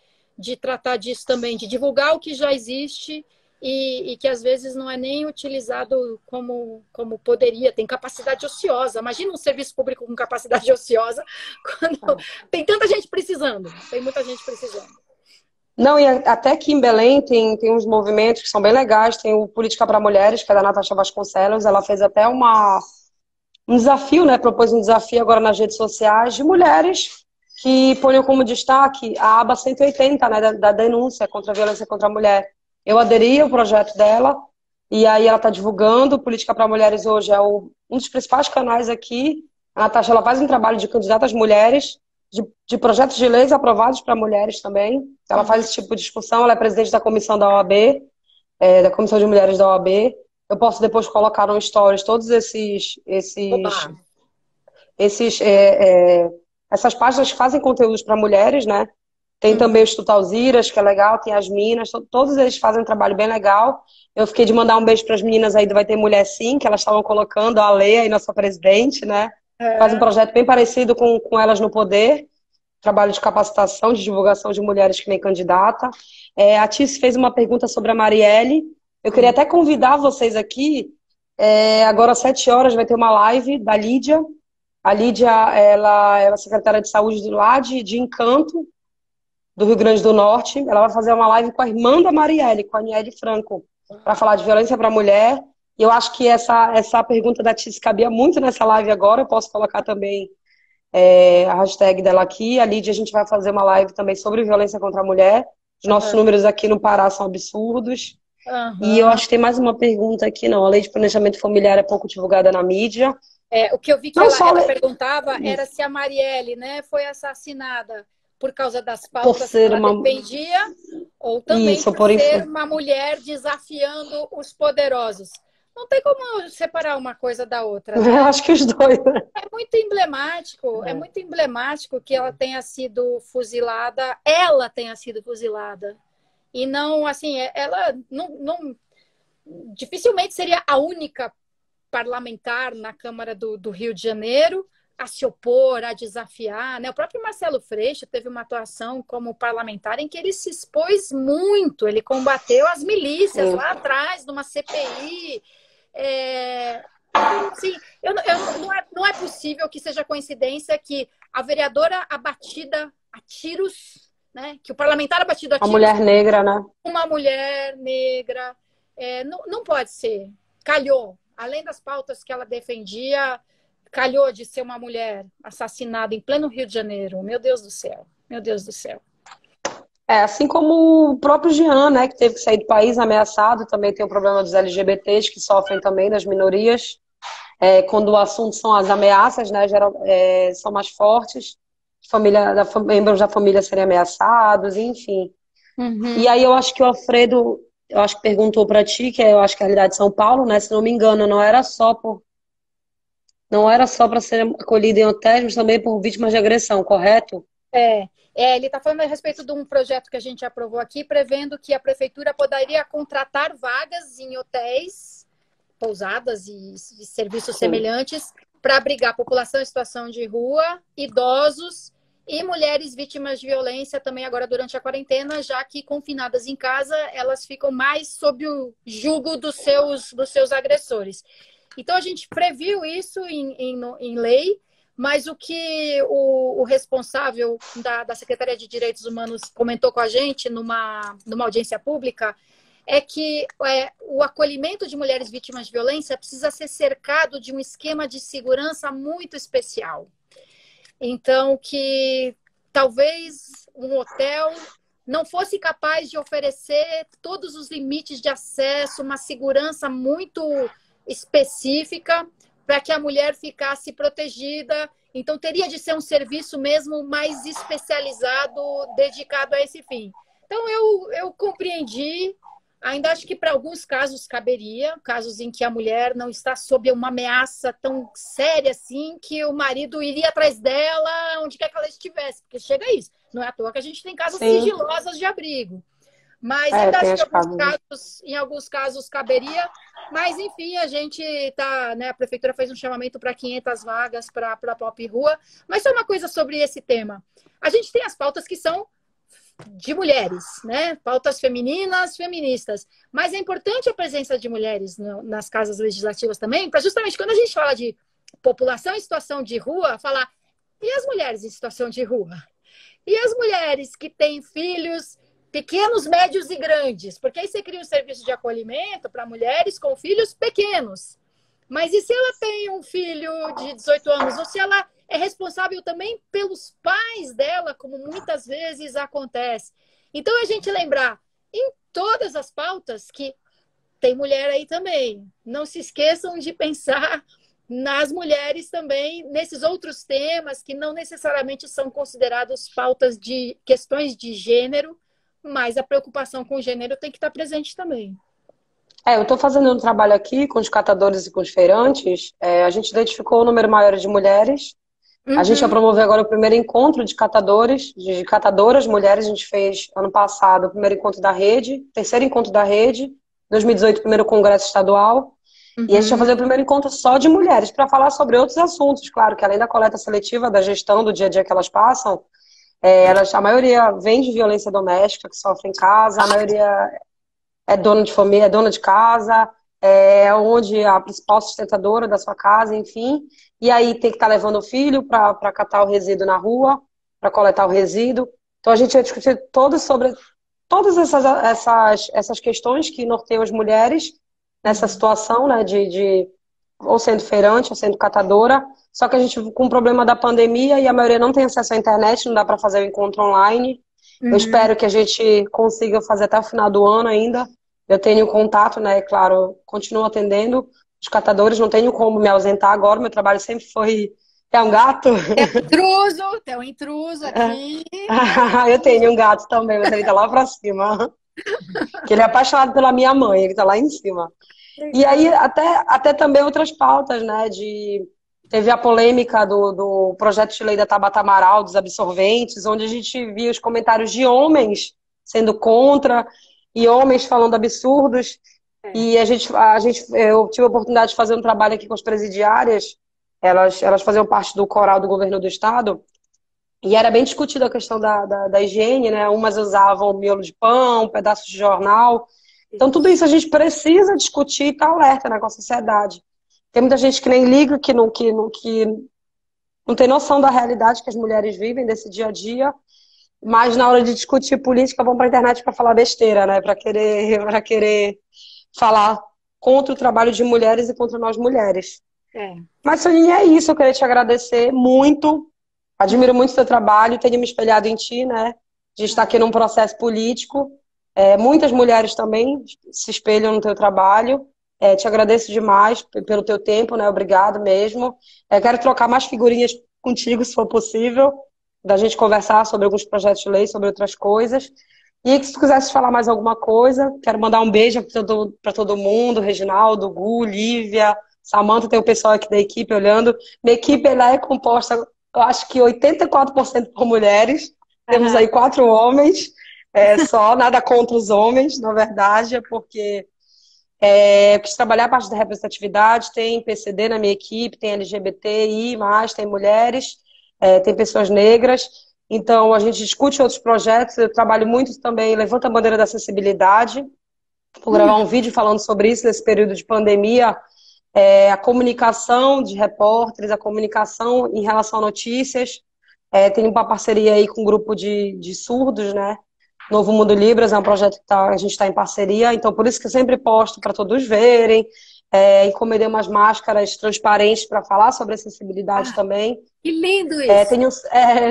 tratar disso também, de divulgar o que já existe e que às vezes não é nem utilizado como poderia. Tem capacidade ociosa. Imagina um serviço público com capacidade ociosa quando tem tanta gente precisando. Tem muita gente precisando.
Não, e até aqui em Belém tem uns movimentos que são bem legais. Tem o Política para Mulheres, que é da Natasha Vasconcelos. Ela fez até um desafio, né? Propôs um desafio agora nas redes sociais de mulheres que ponham como destaque a aba 180, né, da denúncia contra a violência contra a mulher. eu aderi ao projeto dela, e aí ela está divulgando. Política para Mulheres hoje é um dos principais canais aqui. A Natasha, ela faz um trabalho de candidatas mulheres, de projetos de leis aprovados para mulheres também. Ela faz esse tipo de discussão. Ela é presidente da comissão da OAB, da Comissão de Mulheres da OAB. Eu posso depois colocar no Stories todos
Oba.
esses, essas páginas que fazem conteúdos para mulheres, né? Tem também os Tutalziras, que é legal, tem as Minas, todos eles fazem um trabalho bem legal. Eu fiquei de mandar um beijo para as meninas aí do Vai Ter Mulher Sim, que elas estavam colocando, a Lê aí, nossa presidente, né? Faz um projeto bem parecido com Elas no Poder, trabalho de capacitação, de divulgação de mulheres que vem candidata. A Tice fez uma pergunta sobre a Marielle. Eu queria até convidar vocês aqui, agora às 7 horas vai ter uma live da Lídia. A Lídia, ela é a secretária de saúde lá de Encanto, do Rio Grande do Norte. Ela vai fazer uma live com a irmã da Marielle, com a Aniele Franco, para falar de violência para a mulher. E eu acho que essa pergunta da Tice cabia muito nessa live agora. Eu posso colocar também a hashtag dela aqui. A Lídia, a gente vai fazer uma live também sobre violência contra a mulher. Os nossos números aqui no Pará são absurdos. E eu acho que tem mais uma pergunta aqui, não. A lei de planejamento familiar é pouco divulgada na mídia.
O que eu vi que ela perguntava era se a Marielle, né, foi assassinada por causa das pautas que ela defendia, ou também por ser uma mulher desafiando os poderosos. Não tem como separar uma coisa da outra, né?
Eu acho que os dois.
É muito emblemático que ela tenha sido fuzilada, e não, assim, ela não dificilmente seria a única parlamentar na Câmara do Rio de Janeiro a se opor, a desafiar, né? O próprio Marcelo Freixo teve uma atuação como parlamentar em que ele se expôs muito, ele combateu as milícias lá atrás, numa CPI. Sim, não é possível que seja coincidência que a vereadora abatida a tiros, né? Que o parlamentar abatido a tiros...
Uma mulher negra, né?
Uma mulher negra. Não pode ser. Calhou. Além das pautas que ela defendia, calhou de ser uma mulher assassinada em pleno Rio de Janeiro. Meu Deus do céu. Meu Deus do céu.
Assim como o próprio Jean, né, que teve que sair do país ameaçado, também tem o problema dos LGBTs, que sofrem também, das minorias. Quando o assunto são as ameaças, né, são mais fortes, membros da família serem ameaçados, enfim. E aí eu acho que o Alfredo, perguntou para ti, que eu acho que é a realidade de São Paulo, né, se não me engano, não era só para ser acolhido em hotéis, mas também por vítimas de agressão, correto?
Ele está falando a respeito de um projeto que a gente aprovou aqui, prevendo que a prefeitura poderia contratar vagas em hotéis, pousadas e serviços semelhantes para abrigar a população em situação de rua, idosos e mulheres vítimas de violência também agora durante a quarentena, já que confinadas em casa, elas ficam mais sob o jugo dos seus agressores. Então, a gente previu isso em lei, mas o que o responsável da Secretaria de Direitos Humanos comentou com a gente numa audiência pública é que o acolhimento de mulheres vítimas de violência precisa ser cercado de um esquema de segurança muito especial. Então, que talvez um hotel não fosse capaz de oferecer todos os limites de acesso, uma segurança muito específica para que a mulher ficasse protegida. Então, teria de ser um serviço mesmo mais especializado, dedicado a esse fim. Então, eu compreendi. Ainda acho que para alguns casos caberia, casos em que a mulher não está sob uma ameaça tão séria assim, que o marido iria atrás dela onde quer que ela estivesse, porque chega isso. Não é à toa que a gente tem casas sigilosas de abrigo. Mas ainda acho que em alguns casos caberia. Mas, enfim, a gente tá, né? A prefeitura fez um chamamento para 500 vagas para a Pop Rua. Mas só uma coisa sobre esse tema. A gente tem as pautas que são de mulheres, né? Pautas femininas, feministas. Mas é importante a presença de mulheres nas casas legislativas também, para justamente quando a gente fala de população em situação de rua, falar, e as mulheres em situação de rua? E as mulheres que têm filhos pequenos, médios e grandes? Porque aí você cria um serviço de acolhimento para mulheres com filhos pequenos. Mas e se ela tem um filho de 18 anos? Ou se ela é responsável também pelos pais dela, como muitas vezes acontece. Então, a gente lembrar, em todas as pautas que tem mulher aí também. Não se esqueçam de pensar nas mulheres também, nesses outros temas que não necessariamente são considerados pautas de questões de gênero, mas a preocupação com o gênero tem que estar presente também.
Eu estou fazendo um trabalho aqui com os catadores e com os feirantes. A gente identificou o número maior de mulheres. A gente vai
Uhum,
promover agora o primeiro encontro de catadores, de catadoras mulheres. A gente fez ano passado o primeiro encontro da rede, terceiro encontro da rede, 2018, primeiro congresso estadual. E a gente vai
uhum,
fazer o primeiro encontro só de mulheres, para falar sobre outros assuntos, claro, que além da coleta seletiva, da gestão do dia a dia que elas passam, a maioria vem de violência doméstica, que sofre em casa, a maioria é dona de família, é dona de casa, é onde a principal sustentadora da sua casa, enfim. E aí tem que estar levando o filho para catar o resíduo na rua, para coletar o resíduo. Então a gente vai discutir todo sobre todas essas questões que norteiam as mulheres nessa
uhum,
situação, né, de ou sendo feirante ou sendo catadora. Só que a gente, com o problema da pandemia e a maioria não tem acesso à internet, não dá para fazer o encontro online. Eu
uhum.
espero que a gente consiga fazer até o final do ano ainda. Eu tenho contato, né? Claro, continuo atendendo os catadores, não tenho como me ausentar agora. Meu trabalho sempre foi. É um gato?
Tem um intruso aqui, tem um
Eu tenho
intruso.
um gato também, mas ele tá lá pra cima. Que ele é apaixonado pela minha mãe, ele tá lá em cima. E aí,
Legal.
até também outras pautas, né? Teve a polêmica do projeto de lei da Tabata Amaral, dos absorventes, onde a gente via os comentários de homens sendo contra e homens falando absurdos.
É.
E eu tive a oportunidade de fazer um trabalho aqui com as presidiárias, elas faziam parte do coral do governo do estado, e era bem discutida a questão da higiene, né? Umas usavam miolo de pão, pedaços de jornal. Então, tudo
Isso.
isso a gente precisa discutir e estar alerta, né, com a sociedade. Tem muita gente que nem liga, que não tem noção da realidade que as mulheres vivem desse dia a dia, mas na hora de discutir política vão para a internet para falar besteira, né? Para querer falar contra o trabalho de mulheres e contra nós mulheres.
É.
Mas, Soninha, é isso. Eu queria te agradecer muito. Admiro muito o seu trabalho, tenho me espelhado em ti, né? De estar aqui
Ah,
num processo político. Muitas mulheres também se espelham no teu trabalho. Te agradeço demais pelo teu tempo, né? Obrigado mesmo. Quero trocar mais figurinhas contigo, se for possível, da gente conversar sobre alguns projetos de lei, sobre outras coisas. E que se tu quisesse falar mais alguma coisa, quero mandar um beijo para todo mundo, Reginaldo, Gu, Lívia, Samanta, tem o pessoal aqui da equipe olhando. Minha equipe ela é composta, eu acho que 84% por mulheres. Temos
aham.
aí 4 homens, só, nada contra os homens, na verdade, eu quis trabalhar a parte da representatividade, tem PCD na minha equipe, tem LGBTI+, tem mulheres, tem pessoas negras, então a gente discute outros projetos, eu trabalho muito também, levanto a bandeira da acessibilidade, vou gravar um vídeo falando sobre isso nesse período de pandemia, a comunicação de repórteres, a comunicação em relação a notícias. Tem uma parceria aí com um grupo de surdos, né? Novo Mundo Libras é um projeto que a gente está em parceria, então por isso que eu sempre posto para todos verem. Encomendei umas máscaras transparentes para falar sobre acessibilidade
Ah,
também.
que lindo isso.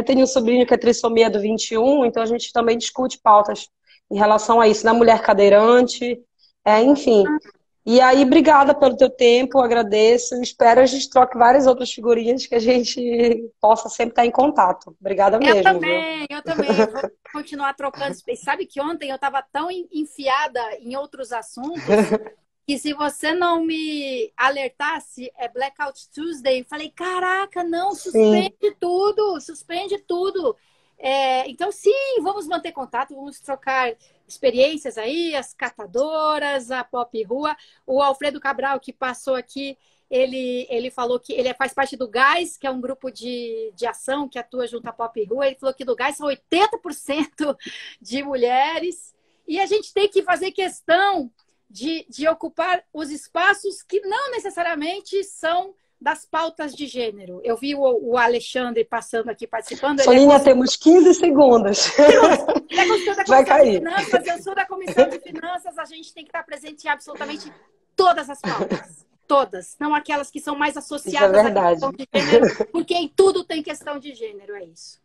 Tenho um sobrinho que é trissomia do 21, então a gente também discute pautas em relação a isso, na mulher cadeirante, enfim. E aí, obrigada pelo teu tempo, agradeço. Espero a gente troque várias outras figurinhas que a gente possa sempre estar em contato. Obrigada
Eu
mesmo, viu?
também, eu também. Vou continuar trocando. E sabe que ontem eu estava tão enfiada em outros assuntos que se você não me alertasse, é Blackout Tuesday. Eu falei, caraca, não,
Sim,
suspende tudo, suspende tudo. Então, sim, vamos manter contato, vamos trocar experiências aí, as catadoras, a Pop Rua. O Alfredo Cabral, que passou aqui, ele falou que ele faz parte do GÁS, que é um grupo de ação que atua junto à Pop Rua. Ele falou que do GÁS são 80% de mulheres. E a gente tem que fazer questão de ocupar os espaços que não necessariamente são das pautas de gênero. Eu vi o Alexandre passando aqui participando,
Soninha, temos 15 segundos.
ele é consultor da
Vai
Comissão de
cair.
Finanças, eu sou da Comissão de Finanças, a gente tem que estar presente em absolutamente todas as pautas. Todas, não aquelas que são mais
Isso é
associadas à questão
verdade.
de gênero, porque em tudo tem questão de gênero, é isso.